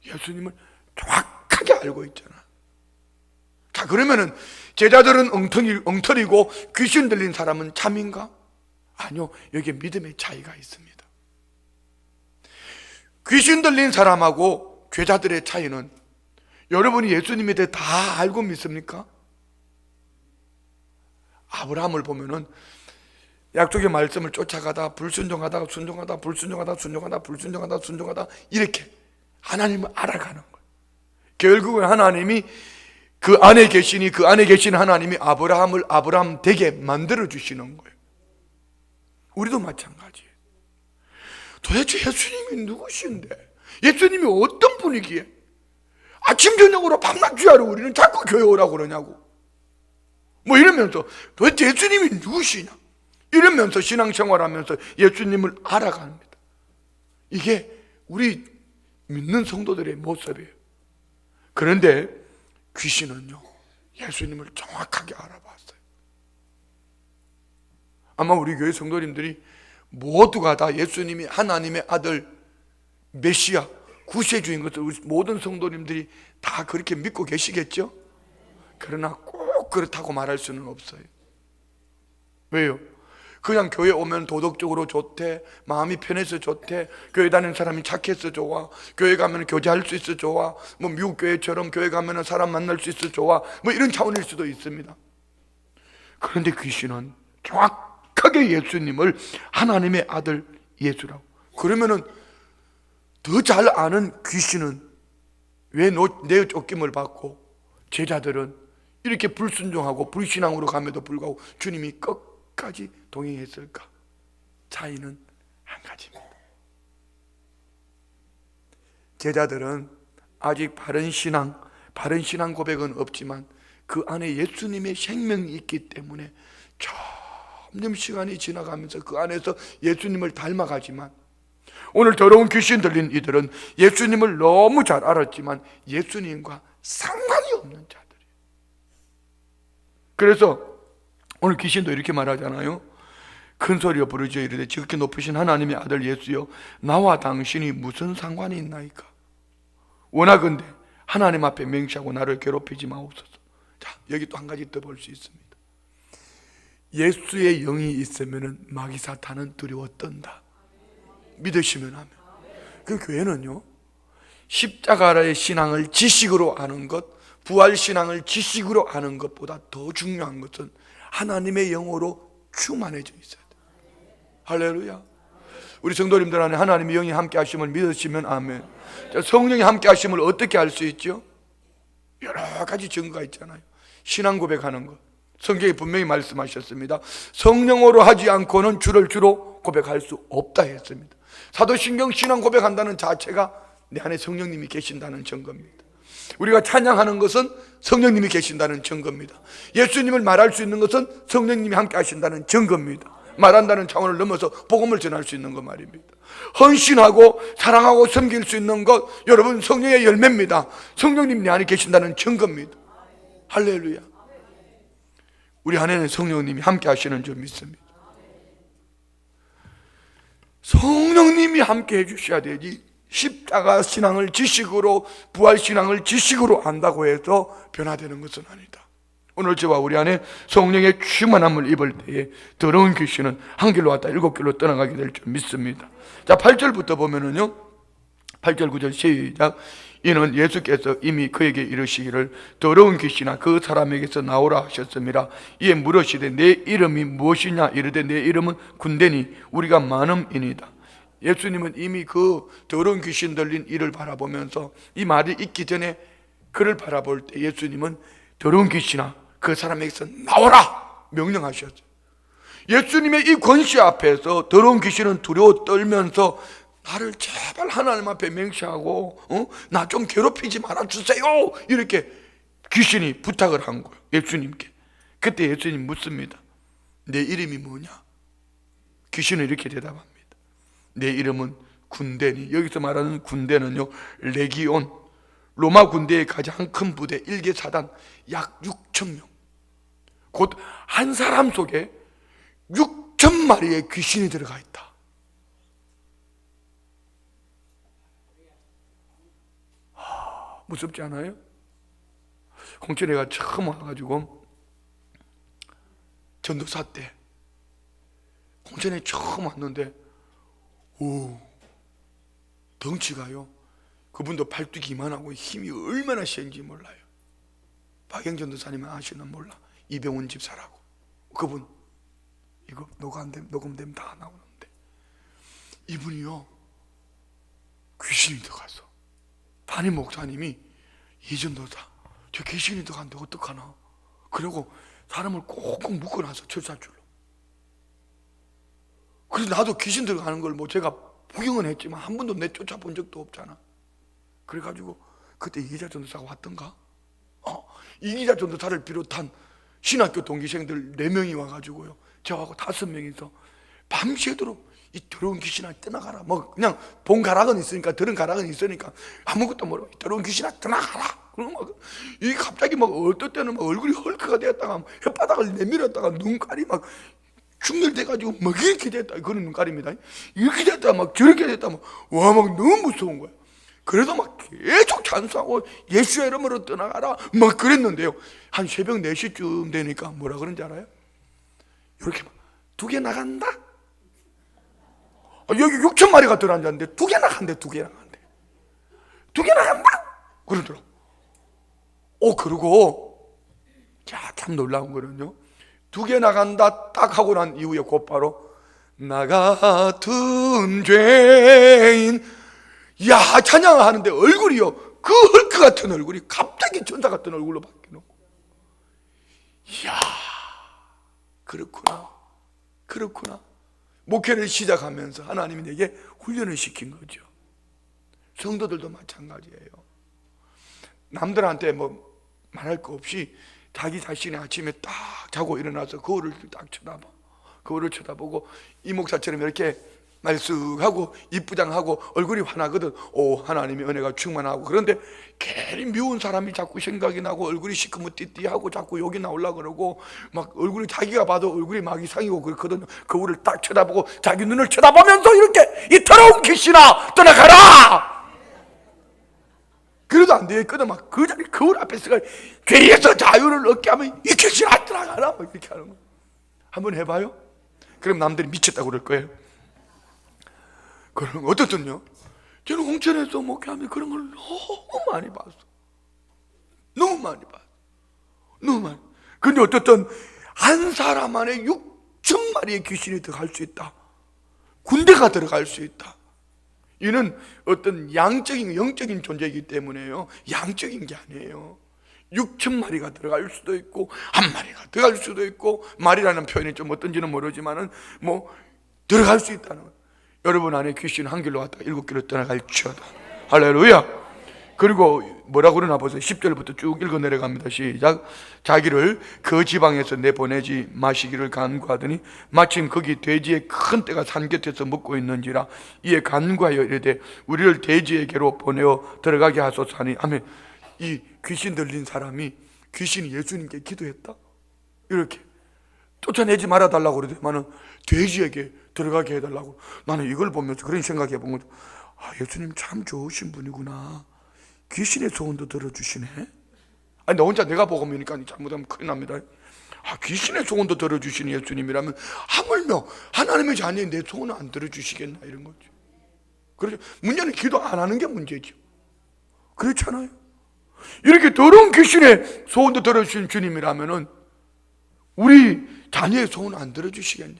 A: 예수님을 정확하게 알고 있잖아. 자, 그러면은 제자들은 엉터리고 귀신 들린 사람은 참인가? 아니요, 여기에 믿음의 차이가 있습니다. 귀신 들린 사람하고 죄자들의 차이는, 여러분이 예수님에 대해 다 알고 믿습니까? 아브라함을 보면은 약속의 말씀을 쫓아가다 불순종하다가 순종하다 불순종하다 순종하다 불순종하다 순종하다 이렇게 하나님을 알아가는 거예요. 결국은 하나님이 그 안에 계시니 그 안에 계신 하나님이 아브라함을 아브라함 되게 만들어 주시는 거예요. 우리도 마찬가지예요. 도대체 예수님이 누구신데, 예수님이 어떤 분이기에 아침 저녁으로 밤낮 주야로 우리는 자꾸 교회 오라고 그러냐고, 뭐 이러면서 도대체 예수님이 누구시냐 이러면서 신앙생활하면서 예수님을 알아갑니다. 이게 우리 믿는 성도들의 모습이에요. 그런데 귀신은요, 예수님을 정확하게 알아봤어요. 아마 우리 교회 성도님들이 모두가 다 예수님이 하나님의 아들 메시아 구세주인 것을 우리 모든 성도님들이 다 그렇게 믿고 계시겠죠? 그러나 꼭 그렇다고 말할 수는 없어요. 왜요? 그냥 교회 오면 도덕적으로 좋대, 마음이 편해서 좋대, 교회 다니는 사람이 착해서 좋아, 교회 가면 교제할 수 있어 좋아, 뭐 미국 교회처럼 교회 가면 사람 만날 수 있어 좋아, 뭐 이런 차원일 수도 있습니다. 그런데 귀신은 정확하게 예수님을 하나님의 아들 예수라고. 그러면은 더 잘 아는 귀신은 왜 내 쫓김을 받고 제자들은 이렇게 불순종하고 불신앙으로 감에도 불구하고 주님이 끝까지 동행했을까? 차이는 한 가지입니다. 제자들은 아직 바른 신앙 고백은 없지만 그 안에 예수님의 생명이 있기 때문에 점점 시간이 지나가면서 그 안에서 예수님을 닮아가지만, 오늘 더러운 귀신 들린 이들은 예수님을 너무 잘 알았지만 예수님과 상관이 없는 자들이에요. 그래서 오늘 귀신도 이렇게 말하잖아요. 큰 소리로 부르짖어 이르되 지극히 높으신 하나님의 아들 예수여, 나와 당신이 무슨 상관이 있나이까? 원하건대 하나님 앞에 맹세하고 나를 괴롭히지 마옵소서. 자, 여기 또 한 가지 더 볼 수 있습니다. 예수의 영이 있으면 마귀 사탄은 두려워 떤다. 믿으시면 하면. 그 교회는요, 십자가의 신앙을 지식으로 아는 것, 부활 신앙을 지식으로 아는 것보다 더 중요한 것은 하나님의 영으로 충만해져 있어야 돼요. 할렐루야. 우리 성도님들 안에 하나님의 영이 함께 하심을 믿으시면 아멘. 성령이 함께 하심을 어떻게 알 수 있죠? 여러 가지 증거가 있잖아요. 신앙 고백하는 것, 성경이 분명히 말씀하셨습니다. 성령으로 하지 않고는 주를 주로 고백할 수 없다 했습니다. 사도신경 신앙 고백한다는 자체가 내 안에 성령님이 계신다는 증거입니다. 우리가 찬양하는 것은 성령님이 계신다는 증거입니다. 예수님을 말할 수 있는 것은 성령님이 함께 하신다는 증거입니다. 말한다는 차원을 넘어서 복음을 전할 수 있는 것 말입니다. 헌신하고 사랑하고 섬길 수 있는 것, 여러분 성령의 열매입니다. 성령님 내 안에 계신다는 증거입니다. 할렐루야. 우리 안에는 성령님이 함께 하시는 줄 믿습니다. 성령님이 함께 해주셔야 되지, 십자가 신앙을 지식으로, 부활 신앙을 지식으로 안다고 해서 변화되는 것은 아니다. 오늘 저와 우리 안에 성령의 충만함을 입을 때에 더러운 귀신은 한 길로 왔다 7길로 떠나가게 될 줄 믿습니다. 자, 8절부터 보면은요, 8절 9절 시작. 이는 예수께서 이미 그에게 이르시기를 더러운 귀신아 그 사람에게서 나오라 하셨습니다. 이에 물으시되 내 이름이 무엇이냐 이르되 내 이름은 군대니 우리가 많음이니이다. 예수님은 이미 그 더러운 귀신 들린 이를 바라보면서 이 말이 있기 전에 그를 바라볼 때 예수님은 더러운 귀신아 그 사람에게서 나오라 명령하셨어요. 예수님의 이 권시 앞에서 더러운 귀신은 두려워 떨면서 나를 제발 하나님 앞에 맹세하고 나 좀 괴롭히지 말아주세요, 이렇게 귀신이 부탁을 한 거예요, 예수님께. 그때 예수님 묻습니다. 내 이름이 뭐냐? 귀신은 이렇게 대답합니다. 내 이름은 군대니. 여기서 말하는 군대는요, 레기온, 로마 군대의 가장 큰 부대 1개 사단 약 6,000명, 곧 한 사람 속에 6,000마리의 귀신이 들어가 있다. 무섭지 않아요? 홍천에가 처음 와가지고 전도사 때 홍천에 처음 왔는데, 오, 덩치가요, 그분도 팔뚝이 이만하고 힘이 얼마나 센지 몰라요. 박영 전도사님은 아시는 몰라. 이병훈 집사라고. 그분 이거 녹음되면 다 나오는데, 이분이요 귀신이 들어가서 담임 목사님이 이 전도사 저 귀신이 들어간데 어떡하나. 그리고 사람을 꼭꼭 묶어놔서 철사줄로. 그래서 나도 귀신 들어가는 걸 뭐 제가 구경은 했지만 한 번도 내쫓아본 적도 없잖아. 그래가지고 그때 이기자 전도사가 왔던가? 이기자 전도사를 비롯한 신학교 동기생들 4명이 와가지고요, 저하고 5명이서 밤새도록 이 더러운 귀신아 떠나가라. 뭐 그냥 본 가락은 있으니까, 들은 가락은 있으니까 아무것도 모르고 이 더러운 귀신아 떠나가라. 그러고 막 이 갑자기 막 어떨 때는 막 얼굴이 헐크가 되었다가 혓바닥을 내밀었다가 눈깔이 막 충혈돼가지고 막 이렇게 됐다. 그런 눈깔입니다. 이렇게 됐다 막 저렇게 됐다 막 와 막 너무 무서운 거야. 그래서 막 계속 찬송하고 예수의 이름으로 떠나가라 막 그랬는데요, 한 새벽 4시쯤 되니까 뭐라 그런지 알아요? 이렇게 막 2개 나간다? 여기 6천 마리가 들어앉았는데 2개 나간대. 2개 나간대. 2개 나간다? 그러더라고. 그러고 참 놀라운 거는요, 2개 나간다 딱 하고 난 이후에 곧바로 나 같은 죄인 찬양을 하는데 얼굴이요, 그 헐크 같은 얼굴이 갑자기 천사 같은 얼굴로 바뀌는. 이야, 그렇구나. 목회를 시작하면서 하나님이 내게 훈련을 시킨 거죠. 성도들도 마찬가지예요. 남들한테 뭐 말할 거 없이 자기 자신이 아침에 딱 자고 일어나서 거울을 딱 쳐다봐. 거울을 쳐다보고 이 목사처럼 이렇게 말쑥하고 이쁘장하고 얼굴이 환하거든. 하나님의 은혜가 충만하고. 그런데 괜히 미운 사람이 자꾸 생각이 나고 얼굴이 시커멓띠띠하고 자꾸 욕이 나오려고 그러고 막 얼굴이 자기가 봐도 얼굴이 막 이상이고 그렇거든요. 거울을 딱 쳐다보고 자기 눈을 쳐다보면서 이렇게 이 더러운 귀신아 떠나가라! 그래도 안 되거든. 막 그 자리 거울 앞에서 죄에서 자유를 얻게 하면 이 귀신아 떠나가라! 막 이렇게 하는 거예요. 한번 해봐요. 그럼 남들이 미쳤다고 그럴 거예요. 그런 거 어떻든요, 저는 홍천에서 목회하면 그런 걸 너무 많이 봤어. 너무 많이. 근데 어떻든 한 사람 안에 6천 마리의 귀신이 들어갈 수 있다. 군대가 들어갈 수 있다. 이는 어떤 양적인 영적인 존재이기 때문에요, 양적인 게 아니에요. 6천 마리가 들어갈 수도 있고 한 마리가 들어갈 수도 있고, 말이라는 표현이 좀 어떤지는 모르지만은 뭐 들어갈 수 있다는 거예요. 여러분 안에 귀신 한 길로 왔다 7길로 떠나갈지어다. 할렐루야. 그리고 뭐라고 그러나 보세요. 10절부터 쭉 읽어 내려갑니다. 시작. 자기를 그 지방에서 내보내지 마시기를 간구하더니 마침 거기 돼지의 큰 떼가 산 곁에서 먹고 있는지라 이에 간구하여 이르되 우리를 돼지에게로 보내어 들어가게 하소서 하니. 아멘. 이 귀신 들린 사람이 귀신이 예수님께 기도했다. 이렇게 쫓아내지 말아달라고 그러더만은 돼지에게 들어가게 해달라고. 나는 이걸 보면서 그런 생각해 본 거죠. 예수님 참 좋으신 분이구나. 귀신의 소원도 들어주시네. 나 혼자 내가 복음이니까 잘못하면 큰일 납니다. 귀신의 소원도 들어주시는 예수님이라면 하물며 하나님의 자녀인 내 소원을 안 들어주시겠나, 이런 거죠. 그렇죠. 문제는 기도 안 하는 게 문제죠. 그렇잖아요. 이렇게 더러운 귀신의 소원도 들어주시는 주님이라면은 우리 자녀의 소원 안 들어주시겠냐.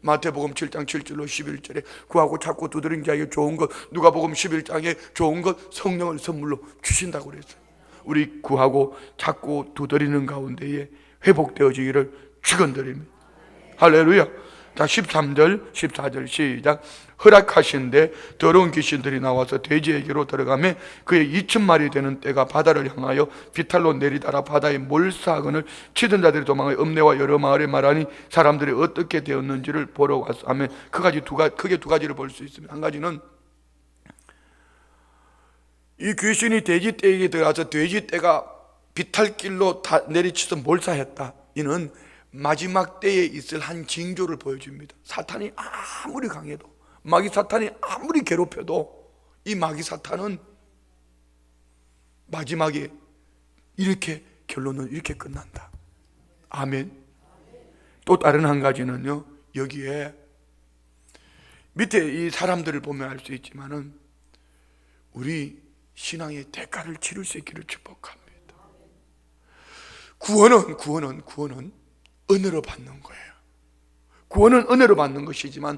A: 마태복음 7장 7절로 11절에 구하고 찾고 두드린 자에게 좋은 것, 누가복음 11장에 좋은 것 성령을 선물로 주신다고 그랬어요. 우리 구하고 찾고 두드리는 가운데에 회복되어지기를 축원드립니다. 할렐루야. 자, 13절 14절 시작. 허락하신데 더러운 귀신들이 나와서 돼지에게로 들어가매 그의 2,000마리 되는 떼가 바다를 향하여 비탈로 내리다라 바다의 몰사근을 치던 자들이 도망하여 읍내와 여러 마을에 말하니 사람들이 어떻게 되었는지를 보러 왔어. 하면 크게 두 가지를 볼 수 있습니다. 한 가지는 이 귀신이 돼지 떼에게 들어가서 돼지 떼가 비탈길로 다 내리쳐서 몰사했다. 이는 마지막 때에 있을 한 징조를 보여줍니다. 사탄이 아무리 강해도, 마귀 사탄이 아무리 괴롭혀도 이 마귀 사탄은 마지막에 이렇게 결론은 이렇게 끝난다. 아멘. 또 다른 한 가지는요, 여기에 밑에 이 사람들을 보면 알 수 있지만은 우리 신앙의 대가를 치를 수 있기를 축복합니다. 구원은 은혜로 받는 거예요. 구원은 은혜로 받는 것이지만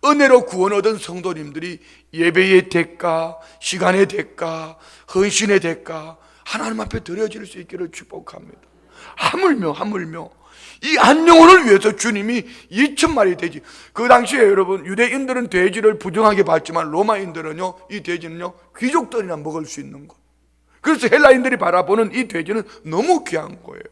A: 은혜로 구원 얻은 성도님들이 예배의 대가, 시간의 대가, 헌신의 대가, 하나님 앞에 드려질 수 있기를 축복합니다. 하물며 이 한 영혼을 위해서 주님이 2,000마리 돼지, 그 당시에 여러분 유대인들은 돼지를 부정하게 봤지만 로마인들은요, 이 돼지는요 귀족들이나 먹을 수 있는 것. 그래서 헬라인들이 바라보는 이 돼지는 너무 귀한 거예요.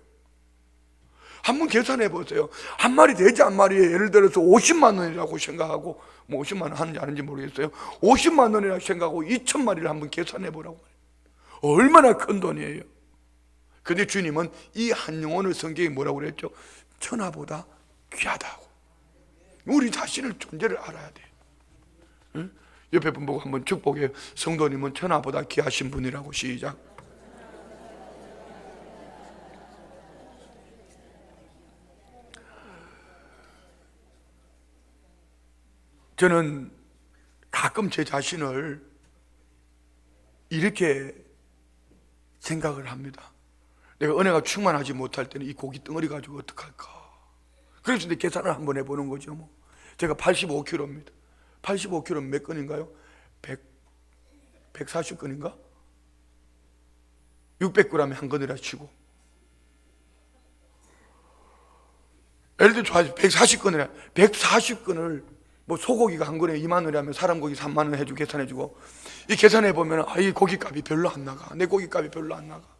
A: 한번 계산해 보세요. 한 마리 돼지 한 마리에 예를 들어서 50만 원이라고 생각하고, 뭐 50만 원 하는지 아닌지 모르겠어요. 50만 원이라고 생각하고 2,000마리를 한번 계산해 보라고. 얼마나 큰 돈이에요. 근데 주님은 이 한 영혼을 성경에 뭐라고 그랬죠? 천하보다 귀하다고. 우리 자신을 존재를 알아야 돼. 응? 옆에 분 보고 한번 축복해요. 성도님은 천하보다 귀하신 분이라고. 시작. 저는 가끔 제 자신을 이렇게 생각을 합니다. 내가 은혜가 충만하지 못할 때는 이 고기 덩어리 가지고 어떡할까. 그래서 이제 계산을 한번 해보는 거죠. 뭐. 제가 85kg입니다. 85kg는 몇 건인가요? 140건인가? 600g에 한 건이라 치고, 예를 들어 140건이라 140건을 뭐 소고기가 한 건에 2만 원이라면 사람 고기 3만 원 해주고 계산해주고, 이 계산해 보면 이 고기값이 별로 안 나가. 내 고기값이 별로 안 나가.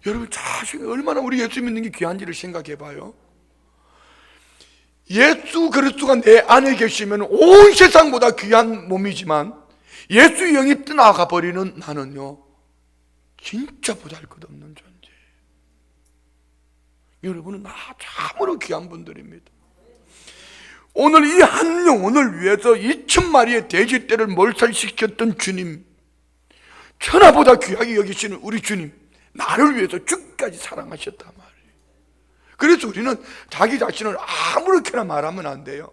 A: 여러분 자신이 얼마나 우리 예수 믿는 게 귀한지를 생각해 봐요. 예수 그리스도가 내 안에 계시면 온 세상보다 귀한 몸이지만 예수의 영이 떠나가 버리는 나는요 진짜 보잘것없는 존재. 여러분은 참으로 귀한 분들입니다. 오늘 이 한 영혼을 위해서 2,000마리의 돼지떼를 몰살시켰던 주님, 천하보다 귀하게 여기시는 우리 주님, 나를 위해서 죽기까지 사랑하셨단 말이에요. 그래서 우리는 자기 자신을 아무렇게나 말하면 안 돼요.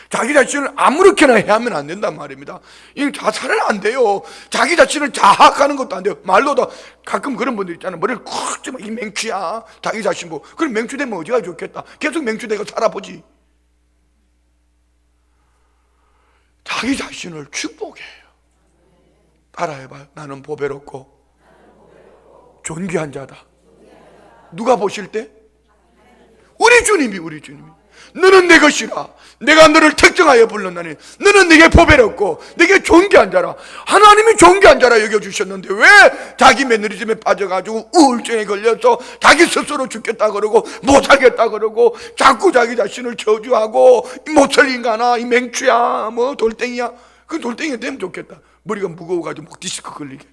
A: 자기 자신을 아무렇게나 해야 하면 안 된단 말입니다. 이 자살은 안 돼요. 자기 자신을 자학하는 것도 안 돼요. 말로도 가끔 그런 분들 있잖아요. 머리를 콱 찌면 이 맹추야. 자기 자신 보고. 그럼 맹추되면 어디가 좋겠다. 계속 맹추되고 살아보지. 자기 자신을 축복해요. 따라해봐요. 나는 보배롭고 존귀한 자다. 누가 보실 때? 우리 주님이. 너는 내 것이라. 내가 너를 특정하여 불렀나니 너는 내게 보배롭고 내게 존귀한 자라. 하나님이 존귀한 자라 여겨주셨는데 왜 자기 매너리즘에 빠져가지고 우울증에 걸려서 자기 스스로 죽겠다 그러고 못 살겠다 그러고 자꾸 자기 자신을 저주하고 못살 인간아, 이 맹추야, 뭐 돌덩이야. 그 돌덩이가 되면 좋겠다. 머리가 무거워가지고 목 디스크 걸리게.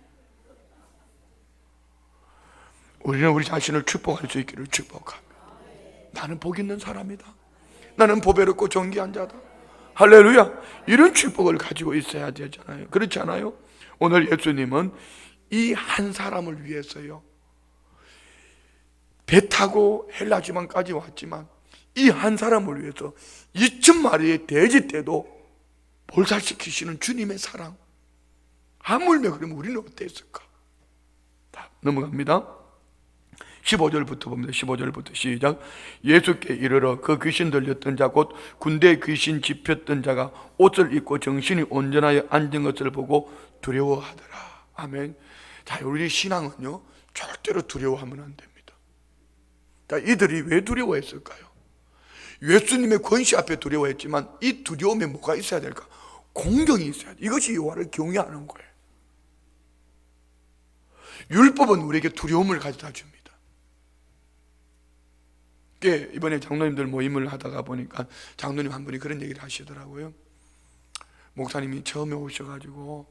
A: 우리는 우리 자신을 축복할 수 있기를 축복합니다. 나는 복 있는 사람이다. 나는 보배롭고 존귀한 자다. 할렐루야. 이런 축복을 가지고 있어야 되잖아요. 그렇지 않아요? 오늘 예수님은 이 한 사람을 위해서요, 배 타고 헬라 지방까지 왔지만 이 한 사람을 위해서 2,000마리의 돼지 떼도 몰살시키시는 주님의 사랑. 하물며 그러면 우리는 어땠을까? 자, 넘어갑니다. 15절부터 봅니다. 15절부터 시작. 예수께 이르러 그 귀신 들렸던 자 곧 군대 귀신 집혔던 자가 옷을 입고 정신이 온전하여 앉은 것을 보고 두려워하더라. 아멘. 자, 우리 신앙은요 절대로 두려워하면 안 됩니다. 자, 이들이 왜 두려워했을까요? 예수님의 권세 앞에 두려워했지만 이 두려움에 뭐가 있어야 될까? 공경이 있어야 돼. 이것이 여호와를 경외하는 거예요. 율법은 우리에게 두려움을 가져다 줍니다. 이번에 장로님들 모임을 하다가 보니까 장로님 한 분이 그런 얘기를 하시더라고요. 목사님이 처음에 오셔가지고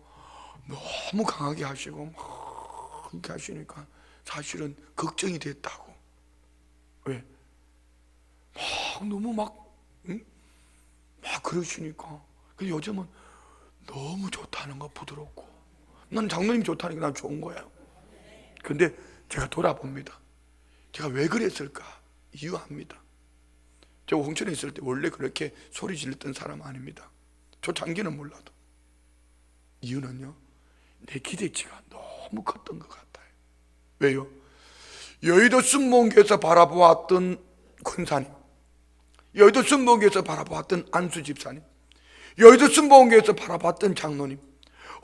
A: 너무 강하게 하시고 막 그렇게 하시니까 사실은 걱정이 됐다고. 왜? 너무 막 그러시니까. 근데 요즘은 너무 좋다는 거, 부드럽고. 난 장로님 좋다니까 난 좋은 거야. 근데 제가 돌아봅니다. 제가 왜 그랬을까? 이유합니다. 제가 홍천에 있을 때 원래 그렇게 소리 질렀던 사람 아닙니다. 초창기는 몰라도. 이유는요, 내 기대치가 너무 컸던 것 같아요. 왜요? 여의도 순복음교에서 바라보았던 권사님, 여의도 순복음교에서 바라보았던 안수 집사님, 여의도 순복음교에서 바라봤던 장로님,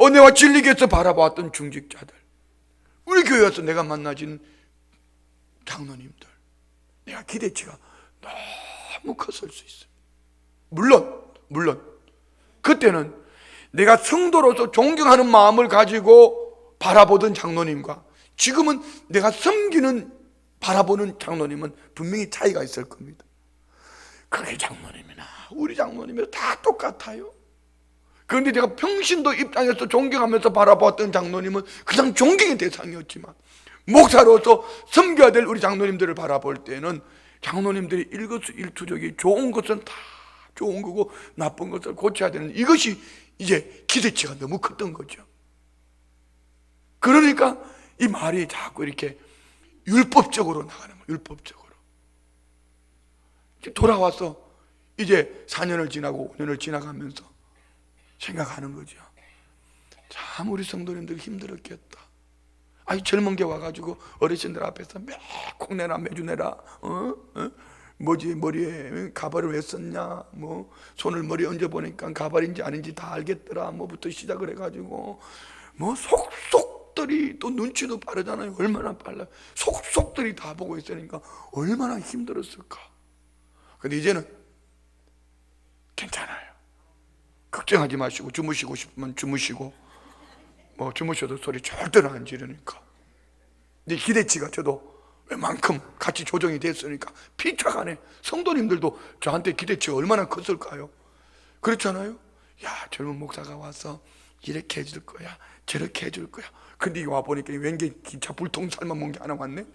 A: 은혜와 진리교에서 바라보았던 중직자들, 우리 교회 와서 내가 만나진 장로님들, 내가 기대치가 너무 컸을 수 있어요. 물론 그때는 내가 성도로서 존경하는 마음을 가지고 바라보던 장로님과 지금은 내가 섬기는 바라보는 장로님은 분명히 차이가 있을 겁니다. 그게 장로님이나 우리 장로님이나 다 똑같아요. 그런데 제가 평신도 입장에서 존경하면서 바라보았던 장로님은 그냥 존경의 대상이었지만, 목사로서 섬겨야 될 우리 장로님들을 바라볼 때는 장로님들이 일거수일투족이 좋은 것은 다 좋은 거고 나쁜 것을 고쳐야 되는, 이것이 이제 기대치가 너무 컸던 거죠. 그러니까 이 말이 자꾸 이렇게 율법적으로 나가는 거예요. 율법적으로 돌아와서 이제 4년을 지나고 5년을 지나가면서 생각하는 거죠. 참 우리 성도님들 힘들었겠다. 아이 젊은 게 와가지고 어르신들 앞에서 매콩 내라 매주 내라, 뭐지 머리에 가발을 왜 썼냐, 뭐 손을 머리에 얹어보니까 가발인지 아닌지 다 알겠더라, 뭐부터 시작을 해가지고 뭐 속속들이, 또 눈치도 빠르잖아요. 얼마나 빨라요. 속속들이 다 보고 있으니까 얼마나 힘들었을까. 근데 이제는 괜찮아요. 걱정하지 마시고, 주무시고 싶으면 주무시고, 뭐 주무셔도 소리 절대로 안 지르니까. 근데 기대치가 저도 웬만큼 같이 조정이 됐으니까 피차간에 성도님들도 저한테 기대치가 얼마나 컸을까요? 그렇잖아요. 야, 젊은 목사가 와서 이렇게 해줄 거야, 저렇게 해줄 거야. 근데 와 보니까 왠지 기차 불통 삶아 먹은 게 하나 왔네.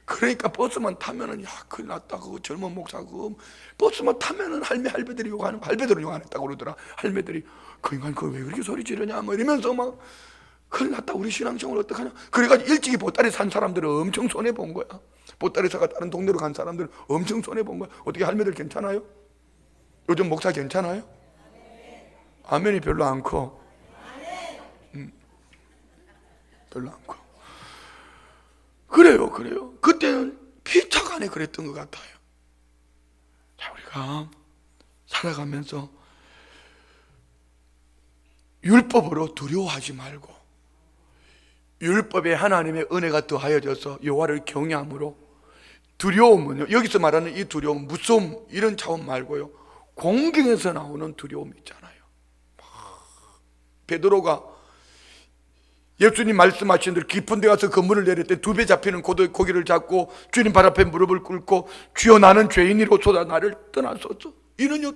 A: 그러니까 버스만 타면은 야 큰일 났다, 그거 젊은 목사 그거 버스만 타면은 할배들이 욕하는 거, 할배들은 욕 안 했다고 그러더라. 할매들이 그 인간 그거 왜 그렇게 소리 지르냐 뭐 이러면서 막 큰일 났다, 우리 신앙생활 어떡하냐. 그래가지고 일찍이 보따리 산 사람들은 엄청 손해 본 거야. 보따리 사가 다른 동네로 간 사람들은 엄청 손해 본 거야. 어떻게 할매들 괜찮아요? 요즘 목사 괜찮아요? 아멘이 별로 안 커. 별로 안 커. 그래요. 그때는 피차간에 그랬던 것 같아요. 자, 우리가 살아가면서 율법으로 두려워하지 말고, 율법에 하나님의 은혜가 더하여져서 여호와를 경외함으로, 두려움은요, 여기서 말하는 이 두려움, 무서움 이런 차원 말고요, 공경에서 나오는 두려움 있잖아요. 베드로가 예수님 말씀하신 대로 깊은 데 가서 그물을 내릴 때 2배 잡히는 고기를 잡고 주님 발 앞에 무릎을 꿇고 주여 나는 죄인이로소다 나를 떠나소서. 이는요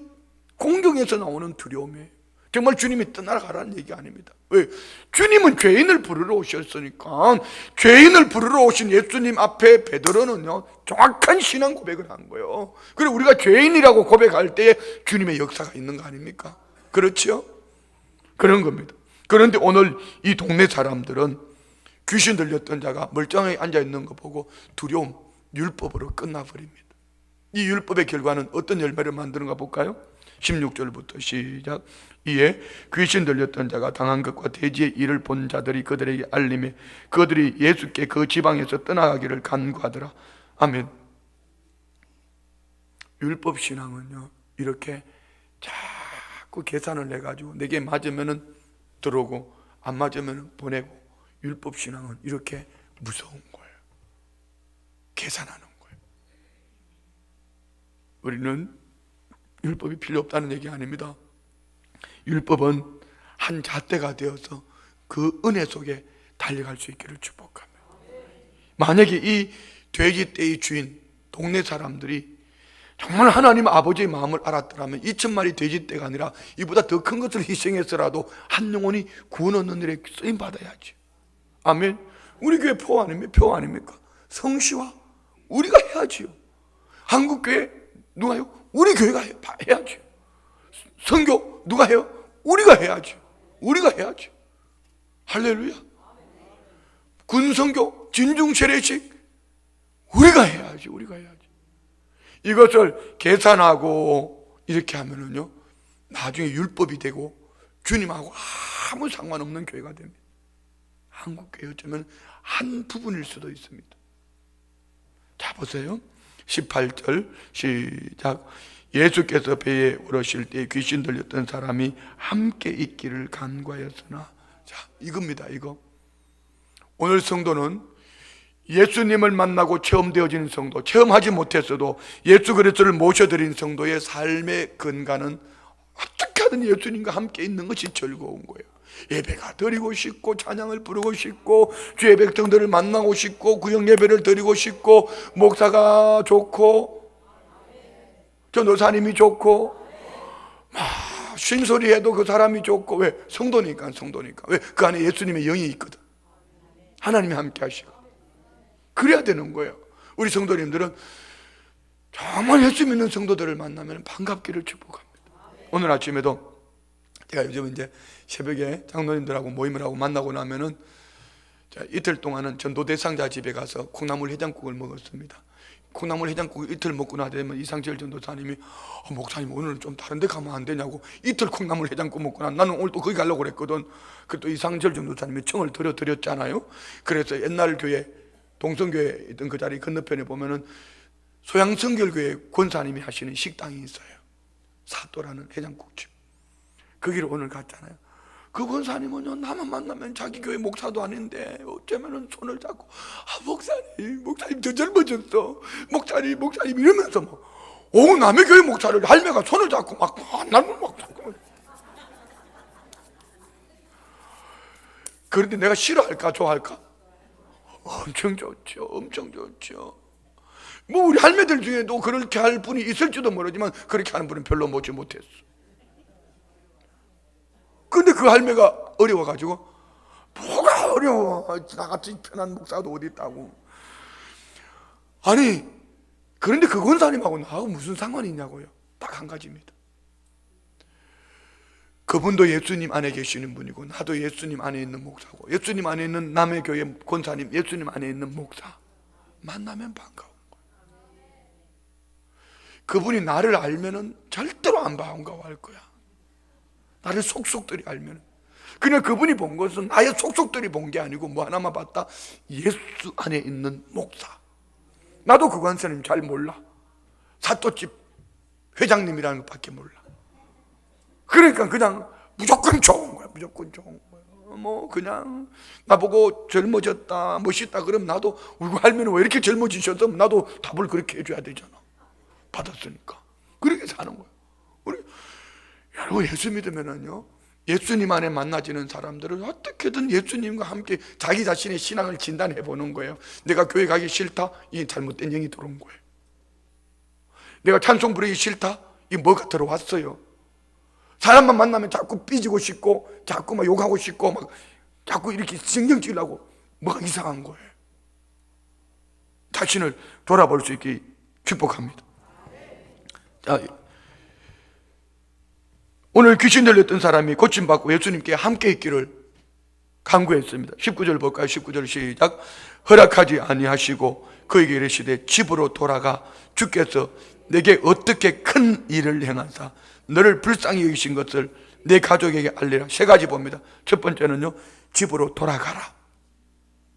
A: 공경에서 나오는 두려움이에요. 정말 주님이 떠나가라는 얘기 아닙니다. 왜? 주님은 죄인을 부르러 오셨으니까. 죄인을 부르러 오신 예수님 앞에 베드로는요 정확한 신앙 고백을 한 거예요. 그리고 우리가 죄인이라고 고백할 때에 주님의 역사가 있는 거 아닙니까? 그렇죠? 그런 겁니다. 그런데 오늘 이 동네 사람들은 귀신 들렸던 자가 멀쩡하게 앉아있는 거 보고 두려움, 율법으로 끝나버립니다. 이 율법의 결과는 어떤 열매를 만드는가 볼까요? 16절부터 시작. 이에 귀신 들렸던 자가 당한 것과 대지의 일을 본 자들이 그들에게 알림해 그들이 예수께 그 지방에서 떠나가기를 간구하더라. 아멘. 율법 신앙은요 이렇게 자꾸 계산을 해가지고 내게 맞으면은 들어오고 안 맞으면 보내고, 율법 신앙은 이렇게 무서운 거예요. 계산하는 거예요. 우리는 율법이 필요 없다는 얘기 아닙니다. 율법은 한 잣대가 되어서 그 은혜 속에 달려갈 수 있기를 축복하며, 만약에 이 돼지떼의 주인 동네 사람들이 정말 하나님 아버지의 마음을 알았더라면 2,000마리 돼지떼가 아니라 이보다 더 큰 것을 희생해서라도 한 영혼이 구원 얻는 일에 쓰임 받아야지. 아멘. 우리 교회 표 아닙니까? 성시와 우리가 해야지요. 한국교회 누가 해요? 우리 교회가 해야지. 선교 누가 해요? 우리가 해야지. 우리가 해야지. 할렐루야. 군선교, 진중세례식 우리가 해야지. 우리가 해야지. 이것을 계산하고 이렇게 하면은요 나중에 율법이 되고 주님하고 아무 상관없는 교회가 됩니다. 한국교회 어쩌면 한 부분일 수도 있습니다. 자 보세요. 18절 시작. 예수께서 배에 오르실 때 귀신 들렸던 사람이 함께 있기를 간구하였으나, 자 이겁니다. 이거 오늘 성도는 예수님을 만나고 체험되어지는 성도, 체험하지 못했어도 예수 그리스도를 모셔드린 성도의 삶의 근간은 어떻게 하든 예수님과 함께 있는 것이 즐거운 거예요. 예배가 드리고 싶고, 찬양을 부르고 싶고, 주의 백성들을 만나고 싶고, 구역 예배를 드리고 싶고, 목사가 좋고, 전도사님이 좋고, 쉰소리 해도 그 사람이 좋고. 왜? 성도니까. 왜? 그 안에 예수님의 영이 있거든. 하나님이 함께 하시고. 그래야 되는 거예요. 우리 성도님들은 정말 예수 믿는 성도들을 만나면 반갑기를 축복합니다. 오늘 아침에도 제가 요즘 이제 새벽에 장로님들하고 모임을 하고 만나고 나면은 이틀 동안은 전도 대상자 집에 가서 콩나물 해장국을 먹었습니다. 콩나물 해장국을 이틀 먹고 나면 이상철 전도사님이 목사님 오늘은 좀 다른 데 가면 안 되냐고. 이틀 콩나물 해장국 먹고 나는 오늘 또 거기 가려고 그랬거든. 그 또 이상철 전도사님이 청을 드렸잖아요. 그래서 옛날 교회 동성교회 있던 그 자리 건너편에 보면은 소양성결교회 권사님이 하시는 식당이 있어요. 사또라는 해장국집. 거기를 오늘 갔잖아요. 그 권사님은요, 나만 만나면 자기 교회 목사도 아닌데 어쩌면은 손을 잡고 목사님 더 젊어졌어, 목사님 이러면서 남의 교회 목사를 할매가 손을 잡고 나는 자꾸. 그런데 내가 싫어할까 좋아할까? 엄청 좋죠. 우리 할매들 중에도 그렇게 할 분이 있을지도 모르지만 그렇게 하는 분은 별로 보지 못했어. 근데 그 할매가 어려워가지고, 뭐가 어려워, 나같이 편한 목사도 어디 있다고. 아니, 그런데 그 권사님하고 나하고 무슨 상관이 있냐고요. 딱 한 가지입니다. 그분도 예수님 안에 계시는 분이고, 나도 예수님 안에 있는 목사고, 예수님 안에 있는 남의 교회 권사님, 예수님 안에 있는 목사 만나면 반가운 거예요. 그분이 나를 알면은 절대로 안 반가워할 거야. 나를 속속들이 알면. 그냥 그분이 본 것은 나의 속속들이 본 게 아니고 뭐 하나만 봤다? 예수 안에 있는 목사. 나도 그 권사님 잘 몰라. 사또집 회장님이라는 것밖에 몰라. 그러니까 그냥 무조건 좋은 거야. 그냥 나보고 젊어졌다, 멋있다 그러면 나도, 우리 할머니는 왜 이렇게 젊어지셔서 나도 답을 그렇게 해줘야 되잖아. 받았으니까. 그렇게 사는 거야. 여러분, 예수 믿으면은요, 예수님 안에 만나지는 사람들은 어떻게든 예수님과 함께 자기 자신의 신앙을 진단해 보는 거예요. 내가 교회 가기 싫다? 이 잘못된 영이 들어온 거예요. 내가 찬송 부르기 싫다? 이 뭐가 들어왔어요. 사람만 만나면 자꾸 삐지고 싶고, 자꾸 막 욕하고 싶고, 막 자꾸 이렇게 신경 찌려고, 뭐가 이상한 거예요. 자신을 돌아볼 수 있게 축복합니다. 자, 오늘 귀신 들렸던 사람이 고침받고 예수님께 함께 있기를 간구했습니다. 19절 볼까요? 19절 시작. 허락하지 아니하시고 그에게 이르시되 집으로 돌아가 주께서 내게 어떻게 큰 일을 행하사 너를 불쌍히 여기신 것을 내 가족에게 알리라. 세 가지 봅니다. 첫 번째는요, 집으로 돌아가라.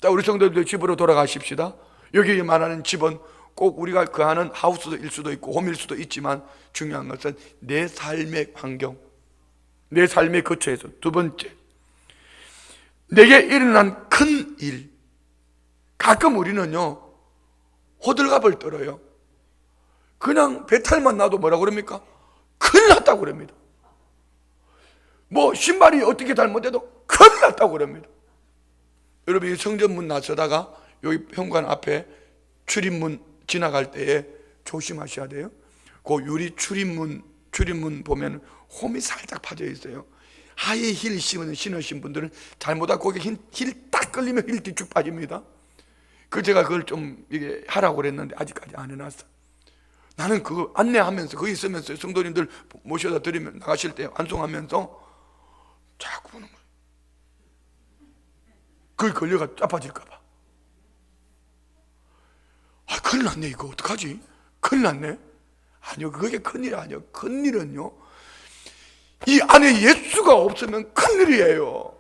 A: 자, 우리 성도들 집으로 돌아가십시다. 여기 말하는 집은 꼭 우리가 거하는 하우스일 수도 있고 홈일 수도 있지만 중요한 것은 내 삶의 환경, 내 삶의 거처에서. 두 번째, 내게 일어난 큰 일. 가끔 우리는요, 호들갑을 떨어요. 그냥 배탈만 나도 뭐라 그럽니까? 큰일 났다고 그럽니다. 뭐 신발이 어떻게 잘못해도 큰일 났다고 그럽니다. 여러분, 이 성전문 나서다가 여기 현관 앞에 출입문 지나갈 때에 조심하셔야 돼요. 그 유리 출입문 보면 홈이 살짝 파져 있어요. 하이 힐 신으신 분들은 잘못하고 거기 힐 딱 걸리면 힐 뒤쭉 빠집니다. 제가 그걸 좀 이게 하라고 그랬는데 아직까지 안 해놨어. 나는 그거 안내하면서 거기 있으면서 성도님들 모셔다 드리면 나가실 때 완송하면서 자꾸 보는 거예요. 그게 걸려가 짜파질까 봐. 큰일 났네. 이거 어떡하지? 큰일 났네. 아니요, 그게 큰일 아니요. 큰일은요, 이 안에 예수가 없으면 큰일이에요.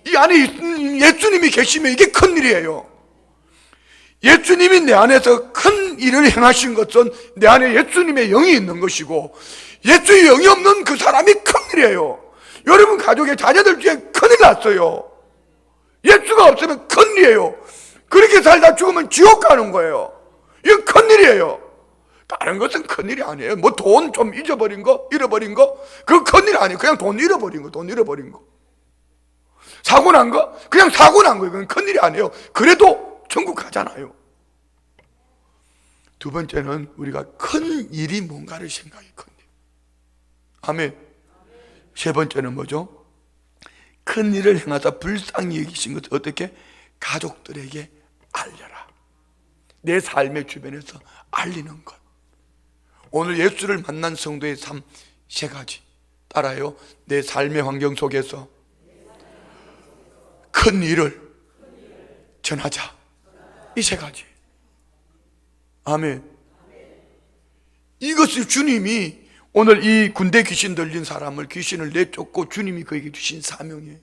A: 이 안에 예수님이 계시면 이게 큰일이에요. 예수님이 내 안에서 큰 일을 행하신 것은 내 안에 예수님의 영이 있는 것이고, 예수의 영이 없는 그 사람이 큰일이에요. 여러분 가족의 자녀들 중에 큰일 났어요. 예수가 없으면 큰일이에요. 그렇게 살다 죽으면 지옥 가는 거예요. 이건 큰일이에요. 다른 것은 큰일이 아니에요. 뭐 돈 좀 잊어버린 거, 잃어버린 거, 그거 큰일 아니에요. 그냥 돈 잃어버린 거, 돈 잃어버린 거. 사고 난 거, 그냥 사고 난 거예요. 그건 큰일이 아니에요. 그래도 천국 가잖아요. 두 번째는 우리가 큰 일이 뭔가를 생각해. 큰 일. 아멘. 세 번째는 뭐죠? 큰 일을 행하사 불쌍히 여기신 것을 어떻게? 가족들에게 알려라. 내 삶의 주변에서 알리는 것. 오늘 예수를 만난 성도의 삶 세 가지 따라요. 내 삶의 환경 속에서 큰 일을 전하자. 이 세 가지. 아멘. 이것을 주님이 오늘 이 군대 귀신 들린 사람을 귀신을 내쫓고 주님이 그에게 주신 사명이에요.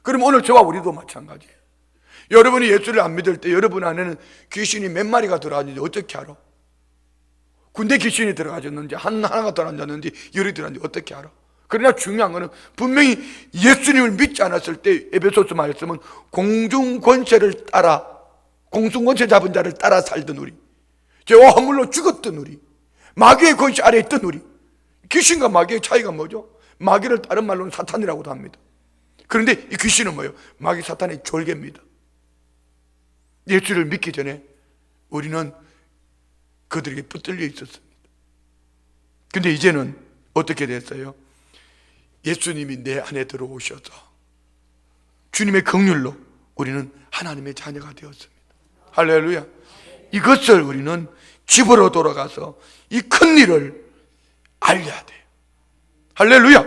A: 그럼 오늘 저와 우리도 마찬가지예요. 여러분이 예수를 안 믿을 때 여러분 안에는 귀신이 몇 마리가 들어가는지 어떻게 알아? 군대 귀신이 들어가졌는지 하나가 들어앉았는지 열이 들어앉는지 어떻게 알아? 그러나 중요한 거는 분명히 예수님을 믿지 않았을 때 에베소서 말씀은 공중권세를 따라, 공중권세 잡은 자를 따라 살던 우리, 죄와 허물로 죽었던 우리, 마귀의 권세 아래에 있던 우리. 귀신과 마귀의 차이가 뭐죠? 마귀를 다른 말로는 사탄이라고도 합니다. 그런데 이 귀신은 뭐예요? 마귀 사탄의 졸개입니다. 예수를 믿기 전에 우리는 그들에게 붙들려 있었습니다. 근데 이제는 어떻게 됐어요? 예수님이 내 안에 들어오셔서 주님의 긍휼로 우리는 하나님의 자녀가 되었습니다. 할렐루야. 이것을 우리는 집으로 돌아가서 이 큰 일을 알려야 돼요. 할렐루야.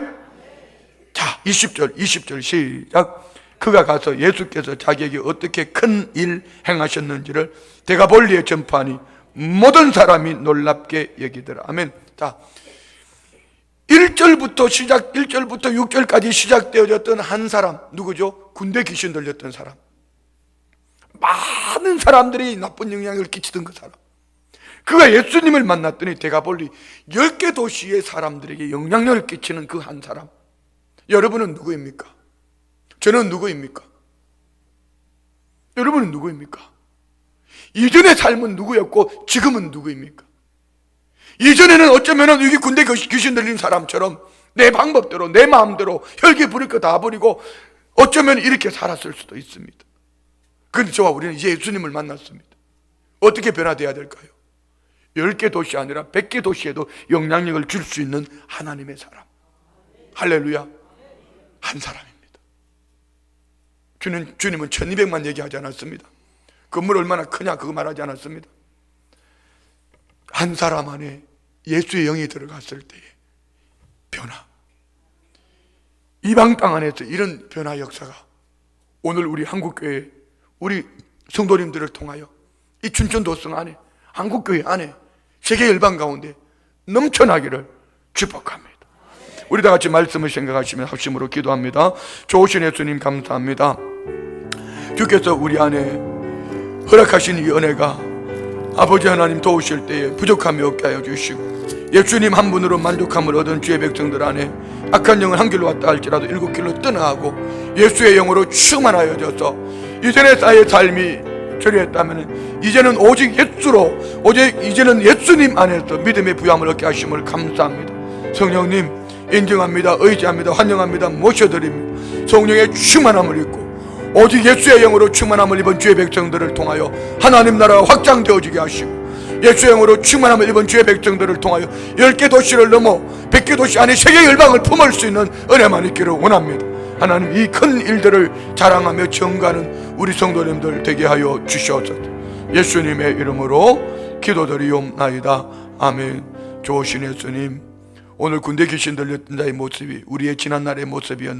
A: 자, 20절 시작. 그가 가서 예수께서 자기에게 어떻게 큰 일 행하셨는지를 데가볼리에 전파하니 모든 사람이 놀랍게 여기더라. 아멘. 자, 1절부터 6절까지 시작되어졌던 한 사람, 누구죠? 군대 귀신 들렸던 사람. 많은 사람들이 나쁜 영향을 끼치던 그 사람. 그가 예수님을 만났더니 데가볼리 10개 도시의 사람들에게 영향력을 끼치는 그 한 사람. 여러분은 누구입니까? 저는 누구입니까? 여러분은 누구입니까? 이전의 삶은 누구였고 지금은 누구입니까? 이전에는 어쩌면 여기 군대 귀신 들린 사람처럼 내 방법대로 내 마음대로 혈기 부릴 거 다 부리고 어쩌면 이렇게 살았을 수도 있습니다. 그런데 저와 우리는 이제 예수님을 만났습니다. 어떻게 변화되어야 될까요? 10개 도시 아니라 100개 도시에도 영향력을 줄 수 있는 하나님의 사람. 할렐루야. 한 사람입니다. 주님은 1200만 얘기하지 않았습니다. 건물 얼마나 크냐 그거 말하지 않았습니다. 한 사람 안에 예수의 영이 들어갔을 때의 변화. 이방 땅 안에서 이런 변화 역사가 오늘 우리 한국교회 우리 성도님들을 통하여 이 춘천도성 안에 한국교회 안에 세계 열방 가운데 넘쳐나기를 축복합니다. 우리 다 같이 말씀을 생각하시면 합심으로 기도합니다. 좋으신 예수님 감사합니다. 주께서 우리 안에 허락하신 이 은혜가 아버지 하나님 도우실 때에 부족함이 없게 하여 주시고 예수님 한 분으로 만족함을 얻은 주의 백성들 안에 악한 영은 한 길로 왔다 할지라도 7길로 떠나가고 예수의 영으로 충만하여져서 이전의 쌓의 삶이 처리했다면 이제는 오직 예수로 이제는 예수님 안에서 믿음의 부여함을 얻게 하심을 감사합니다. 성령님 인정합니다. 의지합니다. 환영합니다. 모셔드립니다. 성령의 충만함을 입고 오직 예수의 영으로 충만함을 입은 주의 백성들을 통하여 하나님 나라가 확장되어지게 하시고 예수의 영으로 충만함을 입은 주의 백성들을 통하여 10개 도시를 넘어 100개 도시 안에 세계 열방을 품을 수 있는 은혜만 있기를 원합니다. 하나님 이 큰 일들을 자랑하며 증거하는 우리 성도님들 되게 하여 주시옵소서. 예수님의 이름으로 기도드리옵나이다. 아멘. 좋으신 예수님, 오늘 군대 귀신 들렸던 자의 모습이 우리의 지난날의 모습이었는데